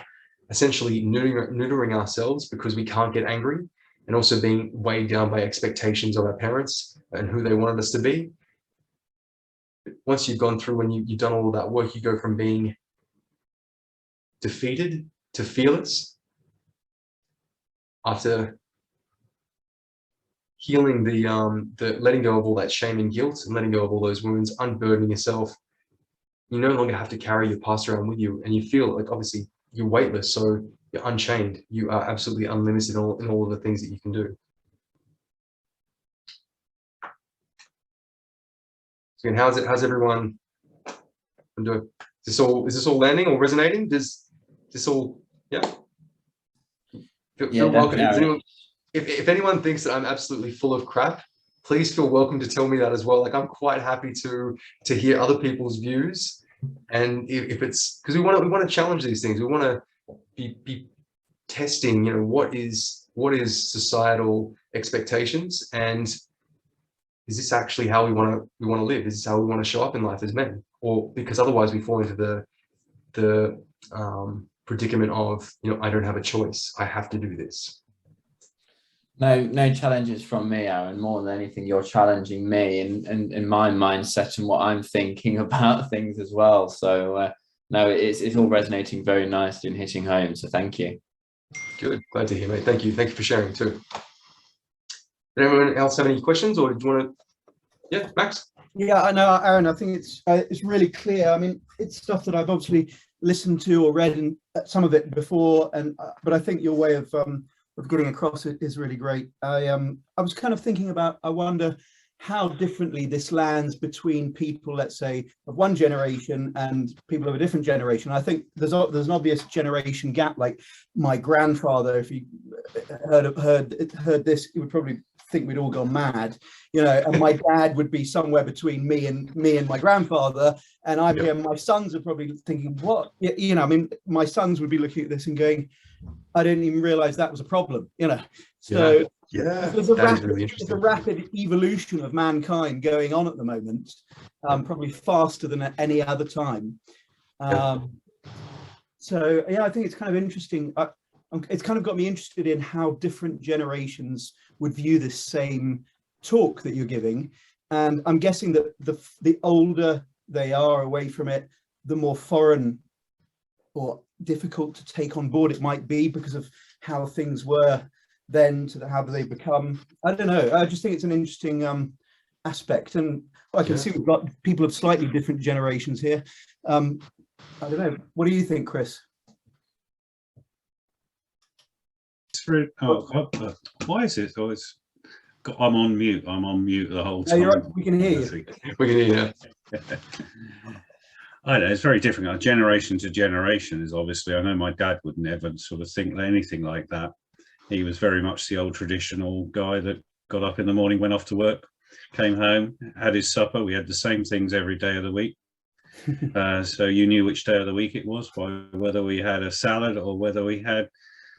essentially neutering ourselves because we can't get angry, and also being weighed down by expectations of our parents and who they wanted us to be. Once you've gone through and you've done all of that work, you go from being defeated to fearless. After healing the letting go of all that shame and guilt and letting go of all those wounds, unburdening yourself, you no longer have to carry your past around with you, and you feel like, obviously, you're weightless, so you're unchained. You are absolutely unlimited in all of the things that you can do. So again, how's everyone doing? Is this all landing or resonating? Does this all, yeah? Feel welcome. If anyone thinks that I'm absolutely full of crap, please feel welcome to tell me that as well. Like, I'm quite happy to hear other people's views, and if it's because we want to challenge these things, we want to be testing, what is societal expectations, and is this actually how we want to live? Is this how we want to show up in life as men? Or because otherwise we fall into the predicament of, I don't have a choice. I have to do this. No challenges from me, Aaron. More than anything, you're challenging me in my mindset and what I'm thinking about things as well. So no, it's all resonating very nicely and hitting home. So thank you. Good, glad to hear, mate. Thank you for sharing too. Did anyone else have any questions, or did you want to? Yeah, Max. Yeah, I know, Aaron. I think it's really clear. I mean, it's stuff that I've obviously listened to or read and some of it before, but I think your way of getting across it is really great. I was kind of thinking about, I wonder how differently this lands between people, let's say, of one generation and people of a different generation. I think there's an obvious generation gap. Like my grandfather, if he heard this, he would probably think we'd all gone mad, and my dad would be somewhere between me and my grandfather, and my sons are probably thinking, what, I mean, my sons would be looking at this and going, I didn't even realize that was a problem, so there's a rapid evolution of mankind going on at the moment, probably faster than at any other time. So yeah, I think it's kind of interesting. It's kind of got me interested in how different generations would view this same talk that you're giving, and I'm guessing that the older they are away from it, the more foreign or difficult to take on board it might be, because of how things were then to how they've become. I don't know, I just think it's an interesting aspect, and I can see we've got people of slightly different generations here. I don't know, what do you think, Chris? Why is it always? I'm on mute. I'm on mute the whole time. No, you're right. We can hear you. We can hear you. I know it's very different. Generation to generation is obviously. I know my dad would never sort of think anything like that. He was very much the old traditional guy that got up in the morning, went off to work, came home, had his supper. We had the same things every day of the week. So you knew which day of the week it was by whether we had a salad or whether we had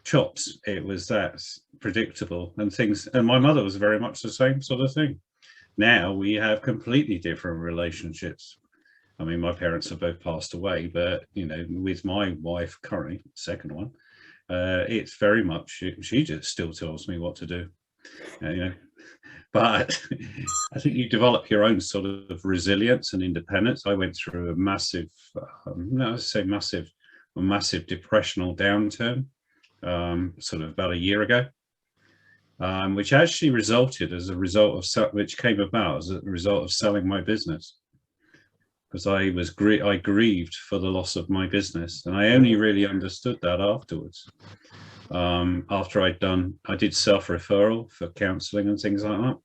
chops. It was that predictable and things. And my mother was very much the same sort of thing. Now we have completely different relationships. I mean, my parents have both passed away, but with my wife currently, second one, it's very much she just still tells me what to do. But I think you develop your own sort of resilience and independence. I went through a massive, massive depressional downturn, sort of about a year ago, which actually came about as a result of selling my business, because I grieved for the loss of my business, and I only really understood that afterwards. After I did self-referral for counselling and things like that,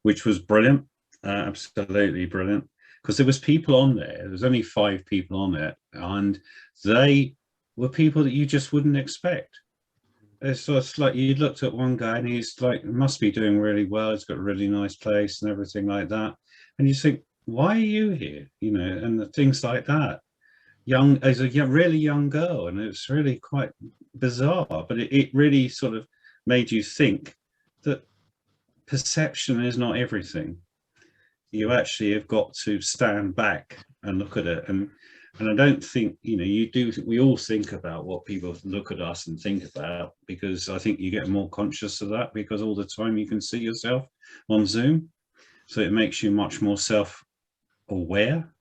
which was brilliant, absolutely brilliant, because there was people on there. There was only 5 people on there, and they were people that you just wouldn't expect. It's sort of like you looked at one guy and he's like, must be doing really well. He's got a really nice place and everything like that, and you think, why are you here? And the things like that. As a really young girl, and it's really quite bizarre, but it really sort of made you think that perception is not everything. You actually have got to stand back and look at it, and I don't think we all think about what people look at us and think about, because I think you get more conscious of that because all the time you can see yourself on Zoom, so it makes you much more self-aware.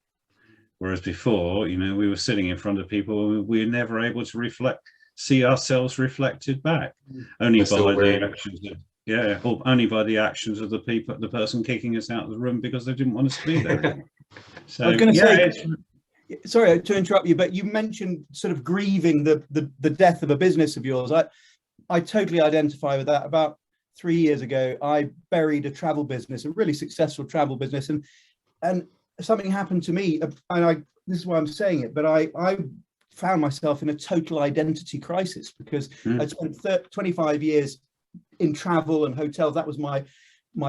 Whereas before, we were sitting in front of people, we were never able to see ourselves reflected back, only by the actions of the person kicking us out of the room because they didn't want us to be there. So I was going to say, sorry to interrupt you, but you mentioned sort of grieving the death of a business of yours. I totally identify with that. About 3 years ago, I buried a travel business, a really successful travel business, and something happened to me, and this is why I'm saying it, but I found myself in a total identity crisis, because I'd spent 25 years in travel and hotels. That was my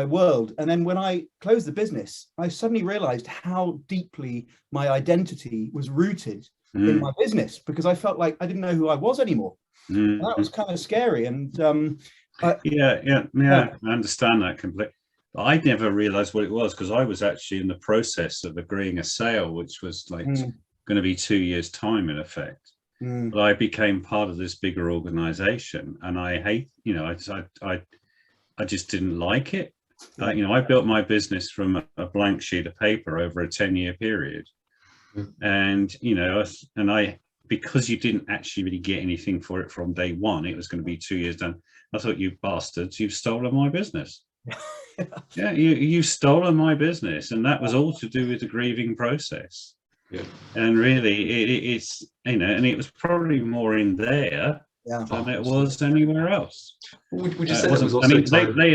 world. And then when I closed the business, I suddenly realized how deeply my identity was rooted in my business, because I felt like I didn't know who I was anymore. That was kind of scary. And I understand that completely. I never realized what it was, because I was actually in the process of agreeing a sale, which was like going to be 2 years' time in effect. But I became part of this bigger organization, and I hate, I just didn't like it. I built my business from a blank sheet of paper over a 10-year period. And, because you didn't actually really get anything for it from day one, it was going to be 2 years done. I thought, you bastards, you've stolen my business. Yeah, you've stolen my business. And that was all to do with the grieving process. Yeah. And really, it's, and it was probably more in there than it was anywhere else. Would you say it was also they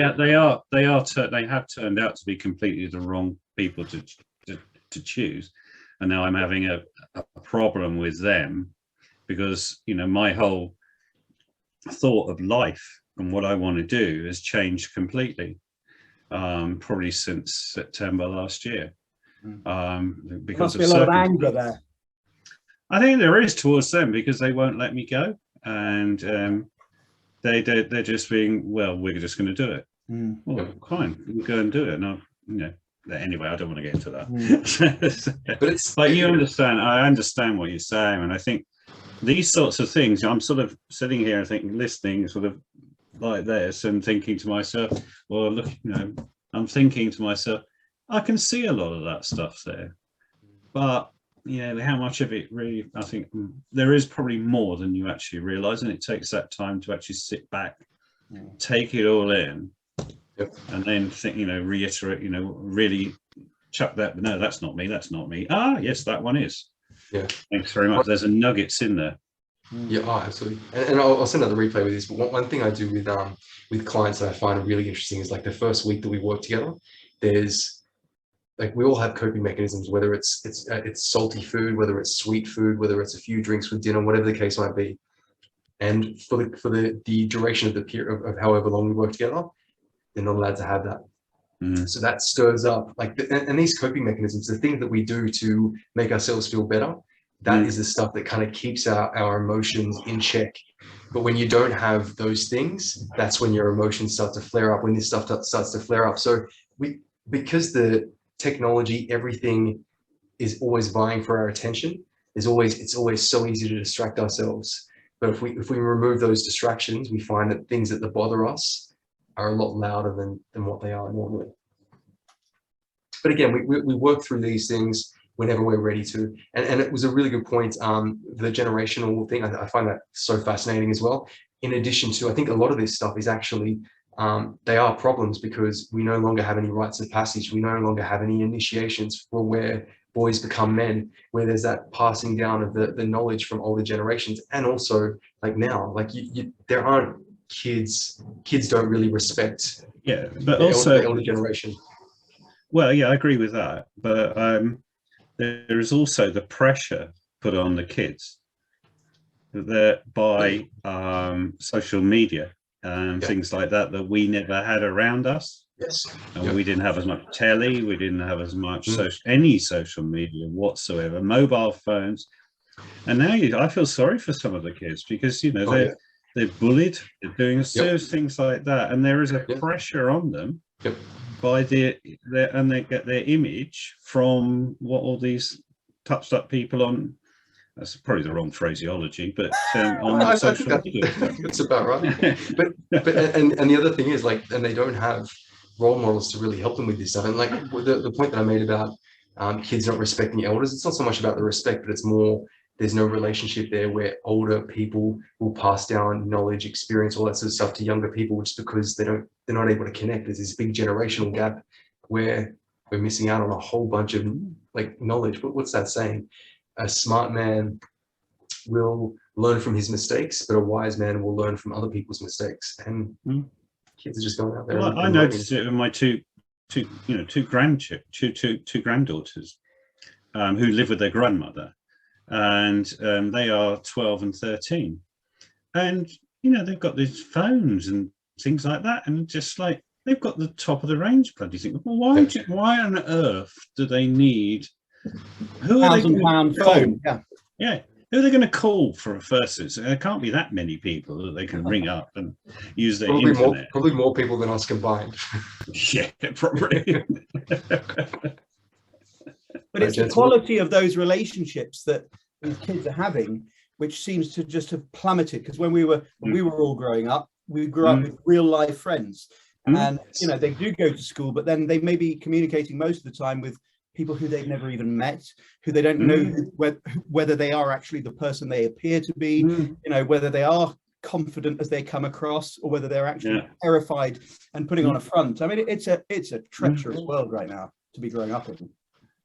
have turned out to be completely the wrong people to choose. And now I'm having a problem with them, because, my whole thought of life and what I want to do has changed completely, probably since September last year. Because must be a lot of anger there. I think there is towards them, because they won't let me go, and they're just being, well, we're just going to do it. Well, fine, we'll go and do it. And anyway, I don't want to get into that. But you understand. I understand what you're saying, and I think these sorts of things. I'm sort of sitting here and thinking, listening, sort of like this, and thinking to myself, well, look, I'm thinking to myself, I can see a lot of that stuff there, but how much of it really, I think there is probably more than you actually realize, and it takes that time to actually sit back, take it all in, and then think, reiterate, really chuck that. No, that's not me. That's not me. Ah, yes, that one is. Yeah. Thanks very much. There's a nuggets in there. Yeah, absolutely. And I'll send out the replay with this. But one thing I do with clients that I find really interesting is, like, the first week that we work together, there's, like, we all have coping mechanisms, whether it's salty food, whether it's sweet food, whether it's a few drinks with dinner, whatever the case might be. And for the duration of the period of however long we work together, they're not allowed to have that. So that stirs up, like, and these coping mechanisms, the things that we do to make ourselves feel better, that is the stuff that kind of keeps our emotions in check. But when you don't have those things, that's when your emotions start to flare up, when this stuff starts to flare up. So because the technology, everything is always vying for our attention, it's always so easy to distract ourselves. But if we remove those distractions, we find that things that bother us are a lot louder than what they are normally. But again, we work through these things whenever we're ready to. And it was a really good point, the generational thing. I find that so fascinating as well. In addition to, I think a lot of this stuff is actually, they are problems because we no longer have any rites of passage. We no longer have any initiations for where boys become men, where there's that passing down of the knowledge from older generations. And also, like, now, like, there aren't kids don't really respect but also the older generation. Well, yeah, I agree with that, but there is also the pressure put on the kids by social media and things like that we never had around us. Yes. And we didn't have as much telly, we didn't have as much any social media whatsoever, mobile phones. And now I feel sorry for some of the kids, because they're bullied, they're doing serious things like that, and there is a pressure on them by and they get their image from what all these touched up people on. That's probably the wrong phraseology, but on social media. That's about right. but and the other thing is, like, and they don't have role models to really help them with this stuff. And, like, the point that I made about kids not respecting elders, it's not so much about the respect, but it's more, there's no relationship there where older people will pass down knowledge, experience, all that sort of stuff to younger people, just because they're not able to connect. There's this big generational gap where we're missing out on a whole bunch of, like, knowledge. But what's that saying? A smart man will learn from his mistakes, but a wise man will learn from other people's mistakes. And kids are just going out there. Well, I noticed it with my two granddaughters who live with their grandmother, and they are 12 and 13, and they've got these phones and things like that, and just like, they've got the top of the range bloody thing. Well, why on earth do they need? Who are they? £1,000 phone. Yeah. Who are they going to call for a first? There can't be that many people that they can ring up and use the internet. Probably more people than us combined. Yeah, probably. But it's the quality of those relationships that these kids are having, which seems to just have plummeted. Because when we were all growing up, we grew up with real life friends, and you know, they do go to school, but then they may be communicating most of the time with people who they've never even met, who they don't know whether they are actually the person they appear to be, you know, whether they are confident as they come across, or whether they're actually terrified and putting on a front. I mean, it's a treacherous world right now to be growing up in.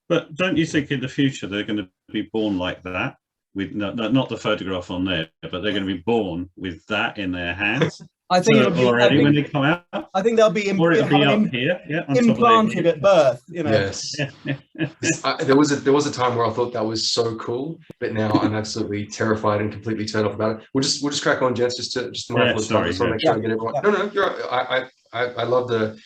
But don't you think in the future they're going to be born like that, with not the photograph on there, but they're going to be born with that in their hands? I think it'll be already when they come out. I think they'll be, Or it'll be up here, implanted at birth. You know. Yes. There was a time where I thought that was so cool, but now I'm absolutely terrified and completely turned off about it. We'll just crack on, gents. Just to mindful of time. Just want to make sure I get everyone. No, you're right. I love the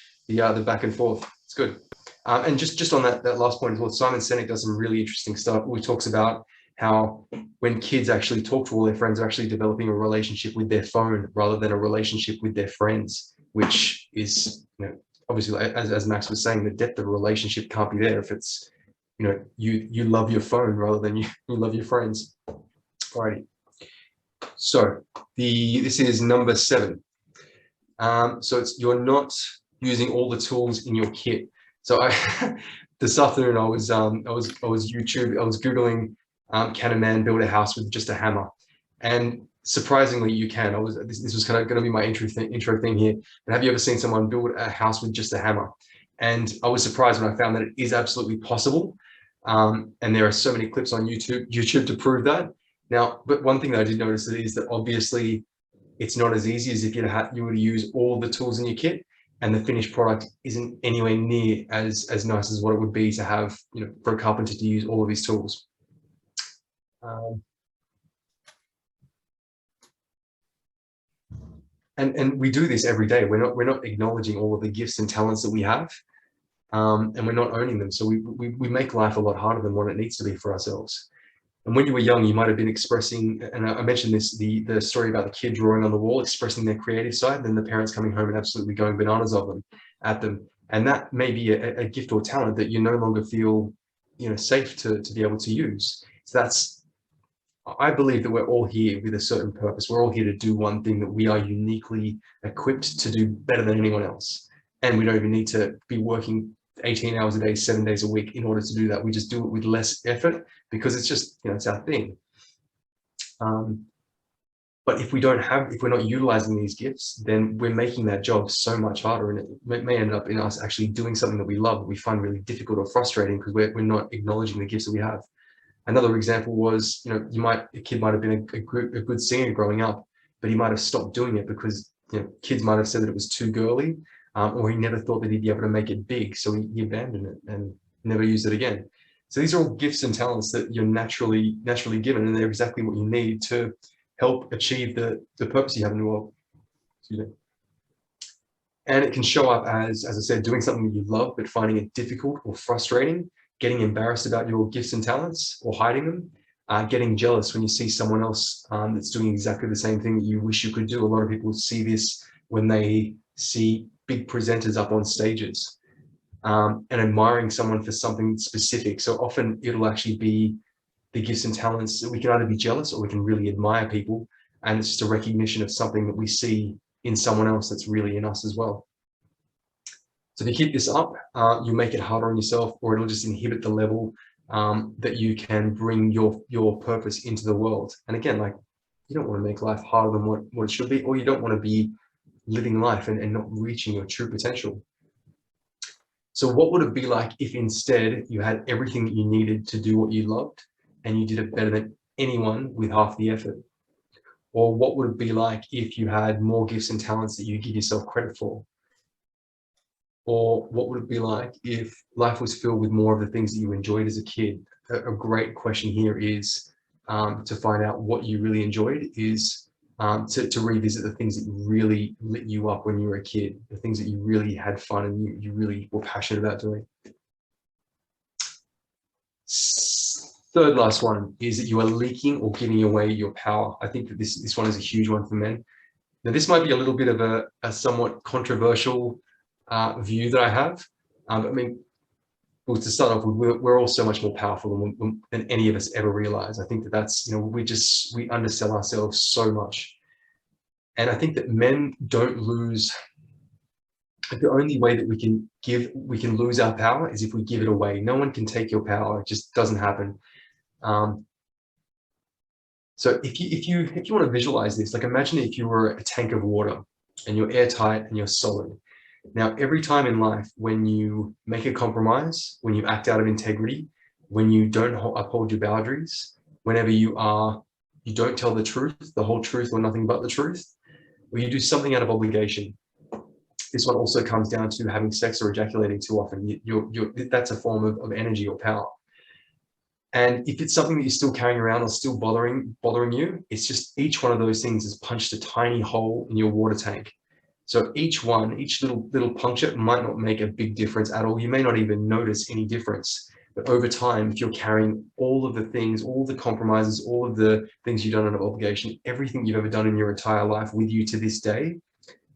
back and forth. It's good. And just on that last point as well, Simon Sinek does some really interesting stuff. He talks about how when kids actually talk to all their friends, they're actually developing a relationship with their phone rather than a relationship with their friends, which is, you know, obviously, as Max was saying, the depth of a relationship can't be there if it's, you know, you love your phone rather than you love your friends. Alrighty. So this is number 7. So it's, you're not using all the tools in your kit. So this afternoon I was Googling, can a man build a house with just a hammer? And surprisingly, you can. This was kind of going to be my intro thing here. And have you ever seen someone build a house with just a hammer? And I was surprised when I found that it is absolutely possible. And there are so many clips on YouTube to prove that. Now, but one thing that I did notice is that obviously it's not as easy as if you were to use all the tools in your kit, and the finished product isn't anywhere near as nice as what it would be to have, you know, for a carpenter to use all of his tools. And we do this every day. We're not acknowledging all of the gifts and talents that we have, and we're not owning them. So we make life a lot harder than what it needs to be for ourselves. And when you were young, you might have been expressing, and I mentioned this, the story about the kid drawing on the wall, expressing their creative side, and then the parents coming home and absolutely going bananas at them. And that may be a gift or talent that you no longer feel, you know, safe to be able to use. So I believe that we're all here with a certain purpose. We're all here to do one thing that we are uniquely equipped to do better than anyone else. And we don't even need to be working 18 hours a day, 7 days a week in order to do that. We just do it with less effort because it's just, you know, it's our thing. But if we're not utilizing these gifts, then we're making that job so much harder, and it may end up in us actually doing something that we love, that we find really difficult or frustrating because we're not acknowledging the gifts that we have. Another example was, you know, a kid might have been a good singer growing up, but he might have stopped doing it because, you know, kids might have said that it was too girly, or he never thought that he'd be able to make it big, so he abandoned it and never used it again. So these are all gifts and talents that you're naturally given, and they're exactly what you need to help achieve the purpose you have in the world. Excuse me. And it can show up as I said, doing something that you love but finding it difficult or frustrating, getting embarrassed about your gifts and talents or hiding them, getting jealous when you see someone else that's doing exactly the same thing that you wish you could do. A lot of people see this when they see big presenters up on stages, and admiring someone for something specific. So often it'll actually be the gifts and talents that we can either be jealous or we can really admire people. And it's just a recognition of something that we see in someone else that's really in us as well. So if you keep this up, you make it harder on yourself, or it'll just inhibit the level that you can bring your purpose into the world. And again, like, you don't want to make life harder than what it should be, or you don't want to be living life and not reaching your true potential. So what would it be like if instead you had everything that you needed to do what you loved, and you did it better than anyone with half the effort? Or what would it be like if you had more gifts and talents that you give yourself credit for? Or what would it be like if life was filled with more of the things that you enjoyed as a kid? A great question here is to find out what you really enjoyed is to revisit the things that really lit you up when you were a kid, the things that you really had fun and you really were passionate about doing. third last one is that you are leaking or giving away your power. I think that this one is a huge one for men. Now, this might be a little bit of a somewhat controversial view that I have. I mean, well, to start off with, we're all so much more powerful than any of us ever realize. I think that that's, you know, we undersell ourselves so much. And I think that men don't lose. The only way that we can lose our power is if we give it away. No one can take your power. It just doesn't happen. So if you want to visualize this, like imagine if you were a tank of water and you're airtight and you're solid. Now, every time in life when you make a compromise, when you act out of integrity, when you don't uphold your boundaries, whenever you don't tell the truth, the whole truth or nothing but the truth, or you do something out of obligation. This one also comes down to having sex or ejaculating too often. That's a form of energy or power. And if it's something that you're still carrying around or still bothering you, it's just each one of those things has punched a tiny hole in your water tank. So each little puncture might not make a big difference at all. You may not even notice any difference. But over time, if you're carrying all of the things, all the compromises, all of the things you've done out of obligation, everything you've ever done in your entire life with you to this day,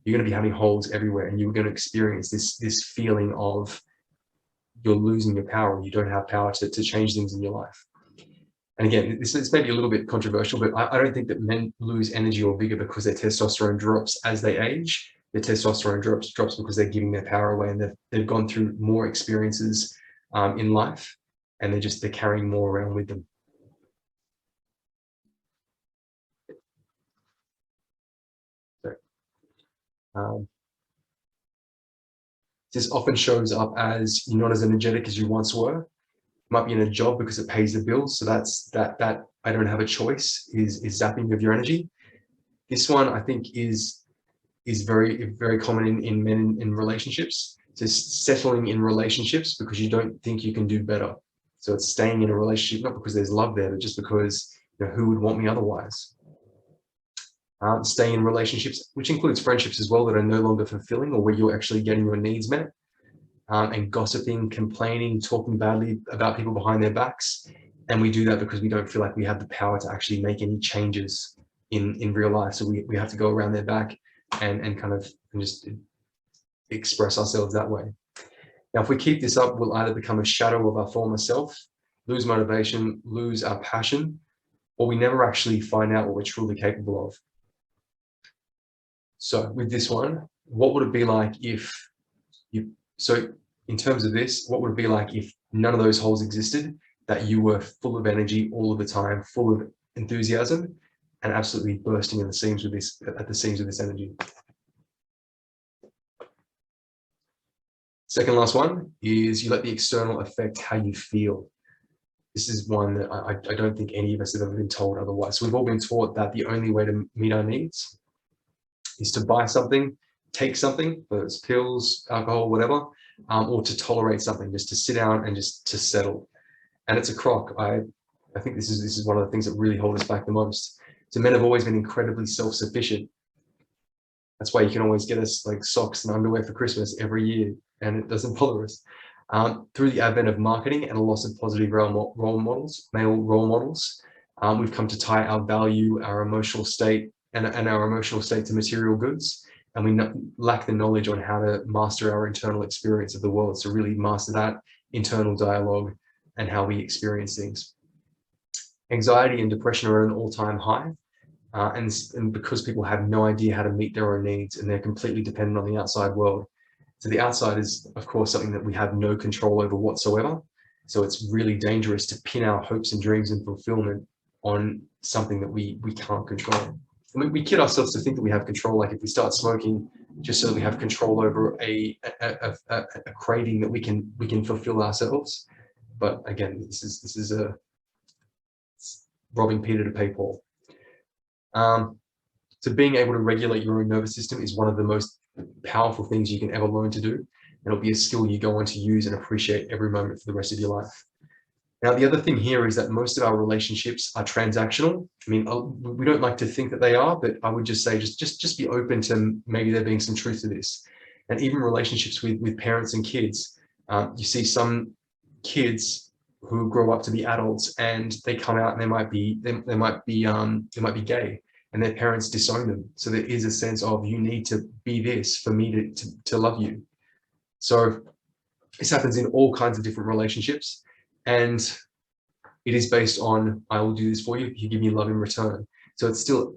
you're going to be having holes everywhere, and you're going to experience this feeling of you're losing your power. You don't have power to change things in your life. And again, this is maybe a little bit controversial, but I don't think that men lose energy or vigor because their testosterone drops as they age. Their testosterone drops because they're giving their power away, and they've gone through more experiences in life, and they're carrying more around with them. So, this often shows up as you're not as energetic as you once were. Might be in a job because it pays the bills, so that I don't have a choice is zapping of your energy. This one I think is very, very common in men in relationships. Just settling in relationships because you don't think you can do better. So it's staying in a relationship not because there's love there, but just because, you know, who would want me otherwise? Staying in relationships, which includes friendships as well, that are no longer fulfilling or where you're actually getting your needs met. And gossiping, complaining, talking badly about people behind their backs. And we do that because we don't feel like we have the power to actually make any changes in real life. So we have to go around their back and just express ourselves that way. Now, if we keep this up, we'll either become a shadow of our former self, lose motivation, lose our passion, or we never actually find out what we're truly capable of. So with this one, what would it be like so in terms of this, what would it be like if none of those holes existed, that you were full of energy all of the time, full of enthusiasm, and absolutely bursting at the seams with this energy? Second last one is you let the external affect how you feel. This is one that I don't think any of us have ever been told otherwise. So we've all been taught that the only way to meet our needs is to buy something, take something, whether it's pills, alcohol, whatever, or to tolerate something, just to sit down and just to settle. And it's a crock. I think this is one of the things that really hold us back the most. So men have always been incredibly self-sufficient. That's why you can always get us like socks and underwear for Christmas every year, and it doesn't bother us. Through the advent of marketing and a loss of positive male role models, we've come to tie our value, our emotional state, and our emotional state to material goods. And we lack the knowledge on how to master our internal experience of the world. So really master that internal dialogue and how we experience things. Anxiety and depression are at an all-time high. And because people have no idea how to meet their own needs, and they're completely dependent on the outside world. So the outside is, of course, something that we have no control over whatsoever. So it's really dangerous to pin our hopes and dreams and fulfillment on something that we can't control. And we kid ourselves to think that we have control, like if we start smoking, just so that we have control over a craving that we can fulfill ourselves. But again, this is robbing Peter to pay Paul. So being able to regulate your own nervous system is one of the most powerful things you can ever learn to do. And it'll be a skill you go on to use and appreciate every moment for the rest of your life. Now, the other thing here is that most of our relationships are transactional. I mean, we don't like to think that they are, but I would just say, just be open to maybe there being some truth to this. And even relationships with parents and kids, you see some kids who grow up to be adults and they come out and they might be gay, and their parents disown them. So there is a sense of, you need to be this for me to love you. So this happens in all kinds of different relationships, and it is based on, I will do this for you if you give me love in return. So it's still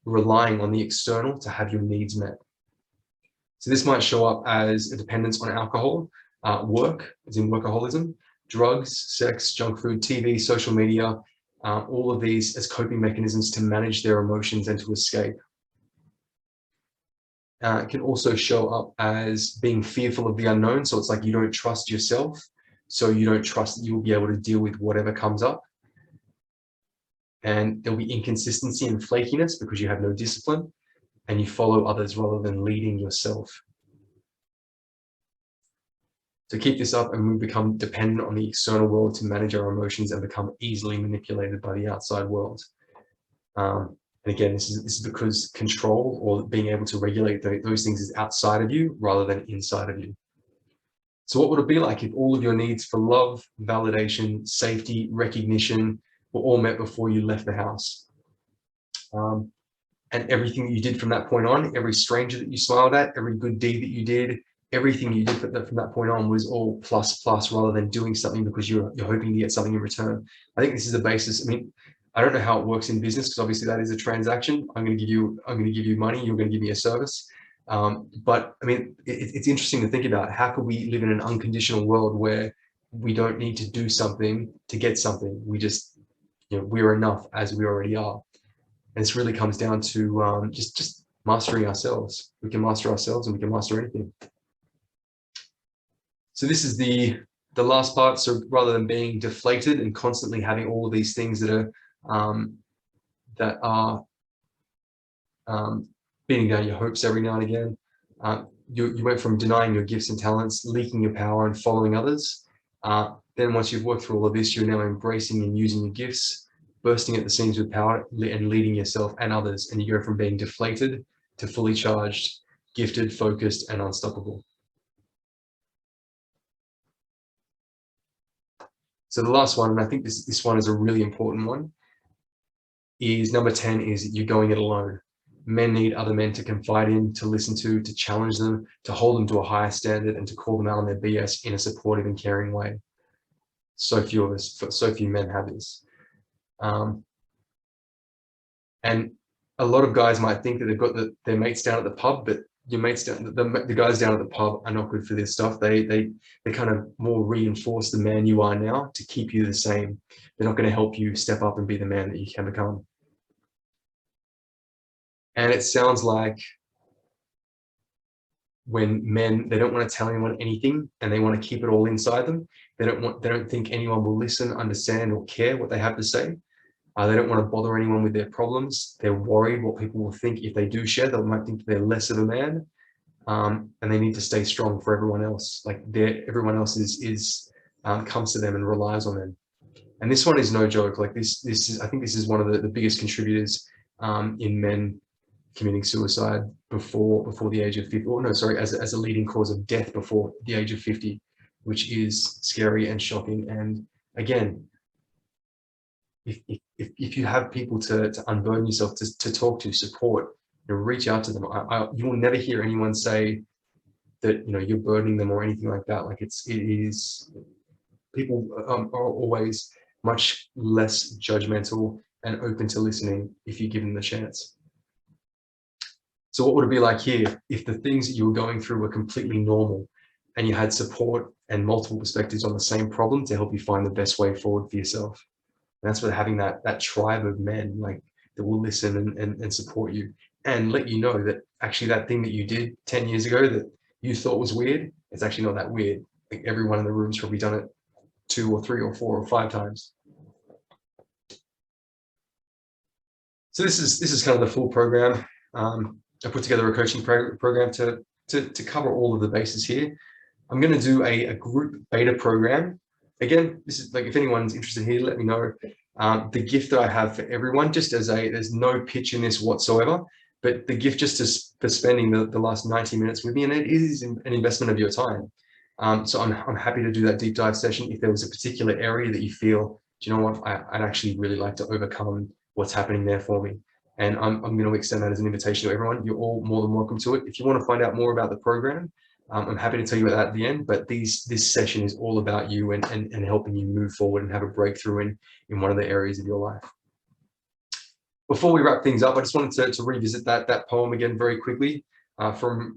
relying on the external to have your needs met. So this might show up as a dependence on alcohol, work, as in workaholism, drugs, sex, junk food, TV, social media, all of these as coping mechanisms to manage their emotions and to escape. It can also show up as being fearful of the unknown. So it's like you don't trust yourself, so you don't trust that you'll be able to deal with whatever comes up. And there'll be inconsistency and flakiness because you have no discipline, and you follow others rather than leading yourself. So keep this up and we become dependent on the external world to manage our emotions and become easily manipulated by the outside world. And again, this is because control, or being able to regulate those things, is outside of you rather than inside of you. So what would it be like if all of your needs for love, validation, safety, recognition were all met before you left the house? And everything that you did from that point on, every stranger that you smiled at, every good deed that you did, everything you did from that point on was all plus rather than doing something because you're hoping to get something in return. I think this is the basis. I mean, I don't know how it works in business, because obviously that is a transaction. I'm going to give you money, you're going to give me a service. But I mean, it's interesting to think about, how could we live in an unconditional world where we don't need to do something to get something? We just, we're enough as we already are. And this really comes down to just mastering ourselves. We can master ourselves and we can master anything. So this is the last part. So rather than being deflated and constantly having all of these things that are beating down your hopes every now and again, you went from denying your gifts and talents, leaking your power and following others. Then once you've worked through all of this, you're now embracing and using your gifts, bursting at the seams with power and leading yourself and others. And you go from being deflated to fully charged, gifted, focused, and unstoppable. So the last one, and I think this one is a really important one, is number 10, is you're going it alone. Men need other men to confide in, to listen to challenge them, to hold them to a higher standard, and to call them out on their BS in a supportive and caring way. So few men have this. And a lot of guys might think that they've got their mates down at the pub, but your mates down, the guys down at the pub are not good for this stuff. They kind of more reinforce the man you are now to keep you the same. They're not going to help you step up and be the man that you can become. And it sounds like when men, they don't want to tell anyone anything and they want to keep it all inside them. They don't think anyone will listen, understand, or care what they have to say. They don't want to bother anyone with their problems. They're worried what people will think if they do share. They might think they're less of a man, and they need to stay strong for everyone else. Like everyone else comes to them and relies on them. And this one is no joke. Like this is, I think this is one of the biggest contributors in men committing suicide before the age of 50. Or no, sorry, as a leading cause of death before the age of 50, which is scary and shocking. And again, if you have people to unburden yourself, to talk to, support, reach out to them. You will never hear anyone say that you're burdening them or anything like that. Like it is people are always much less judgmental and open to listening if you give them the chance. So what would it be like here if the things that you were going through were completely normal and you had support and multiple perspectives on the same problem to help you find the best way forward for yourself? And that's where having that tribe of men like that will listen and support you and let you know that actually that thing that you did 10 years ago that you thought was weird, it's actually not that weird. Like everyone in the room's probably done it 2 or 3 or 4 or 5 times. So this is kind of the full program. I put together a coaching program to cover all of the bases here. I'm going to do a group beta program. Again, this is like, if anyone's interested here, let me know. The gift that I have for everyone, just there's no pitch in this whatsoever, but the gift just is for spending the last 90 minutes with me, and it is an investment of your time. So I'm happy to do that deep dive session. If there was a particular area that you feel, do you know what, I'd actually really like to overcome what's happening there for me. And I'm going to extend that as an invitation to everyone. You're all more than welcome to it. If you want to find out more about the program, I'm happy to tell you about that at the end, but this session is all about you and helping you move forward and have a breakthrough in one of the areas of your life. Before we wrap things up, I just wanted to revisit that poem again very quickly from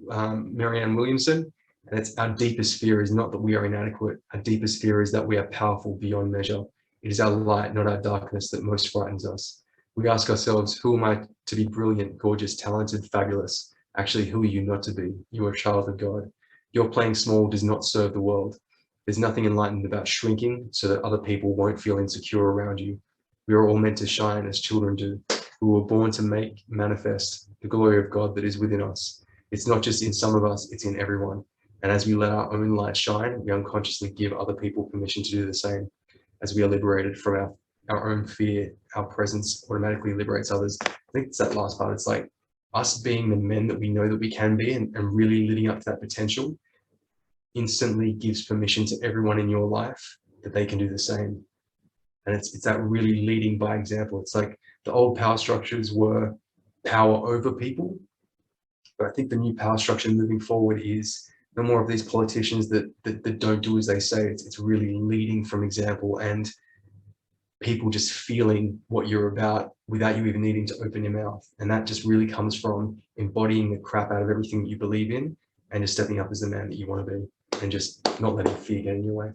Marianne Williamson. And it's, our deepest fear is not that we are inadequate. Our deepest fear is that we are powerful beyond measure. It is our light, not our darkness, that most frightens us. We ask ourselves, who am I to be brilliant, gorgeous, talented, fabulous? Actually, who are you not to be? You are a child of God. Your playing small does not serve the world. There's nothing enlightened about shrinking so that other people won't feel insecure around you. We are all meant to shine as children do. We were born to make manifest the glory of God that is within us. It's not just in some of us, it's in everyone. And as we let our own light shine, we unconsciously give other people permission to do the same. As we are liberated from our own fear, our presence automatically liberates others. I think it's that last part. It's like us being the men that we know that we can be and really living up to that potential instantly gives permission to everyone in your life that they can do the same. And it's that really leading by example. It's like the old power structures were power over people. But I think the new power structure moving forward is no more of these politicians that don't do as they say. It's really leading from example and people just feeling what you're about without you even needing to open your mouth. And that just really comes from embodying the crap out of everything that you believe in and just stepping up as the man that you want to be and just not letting fear get in your way.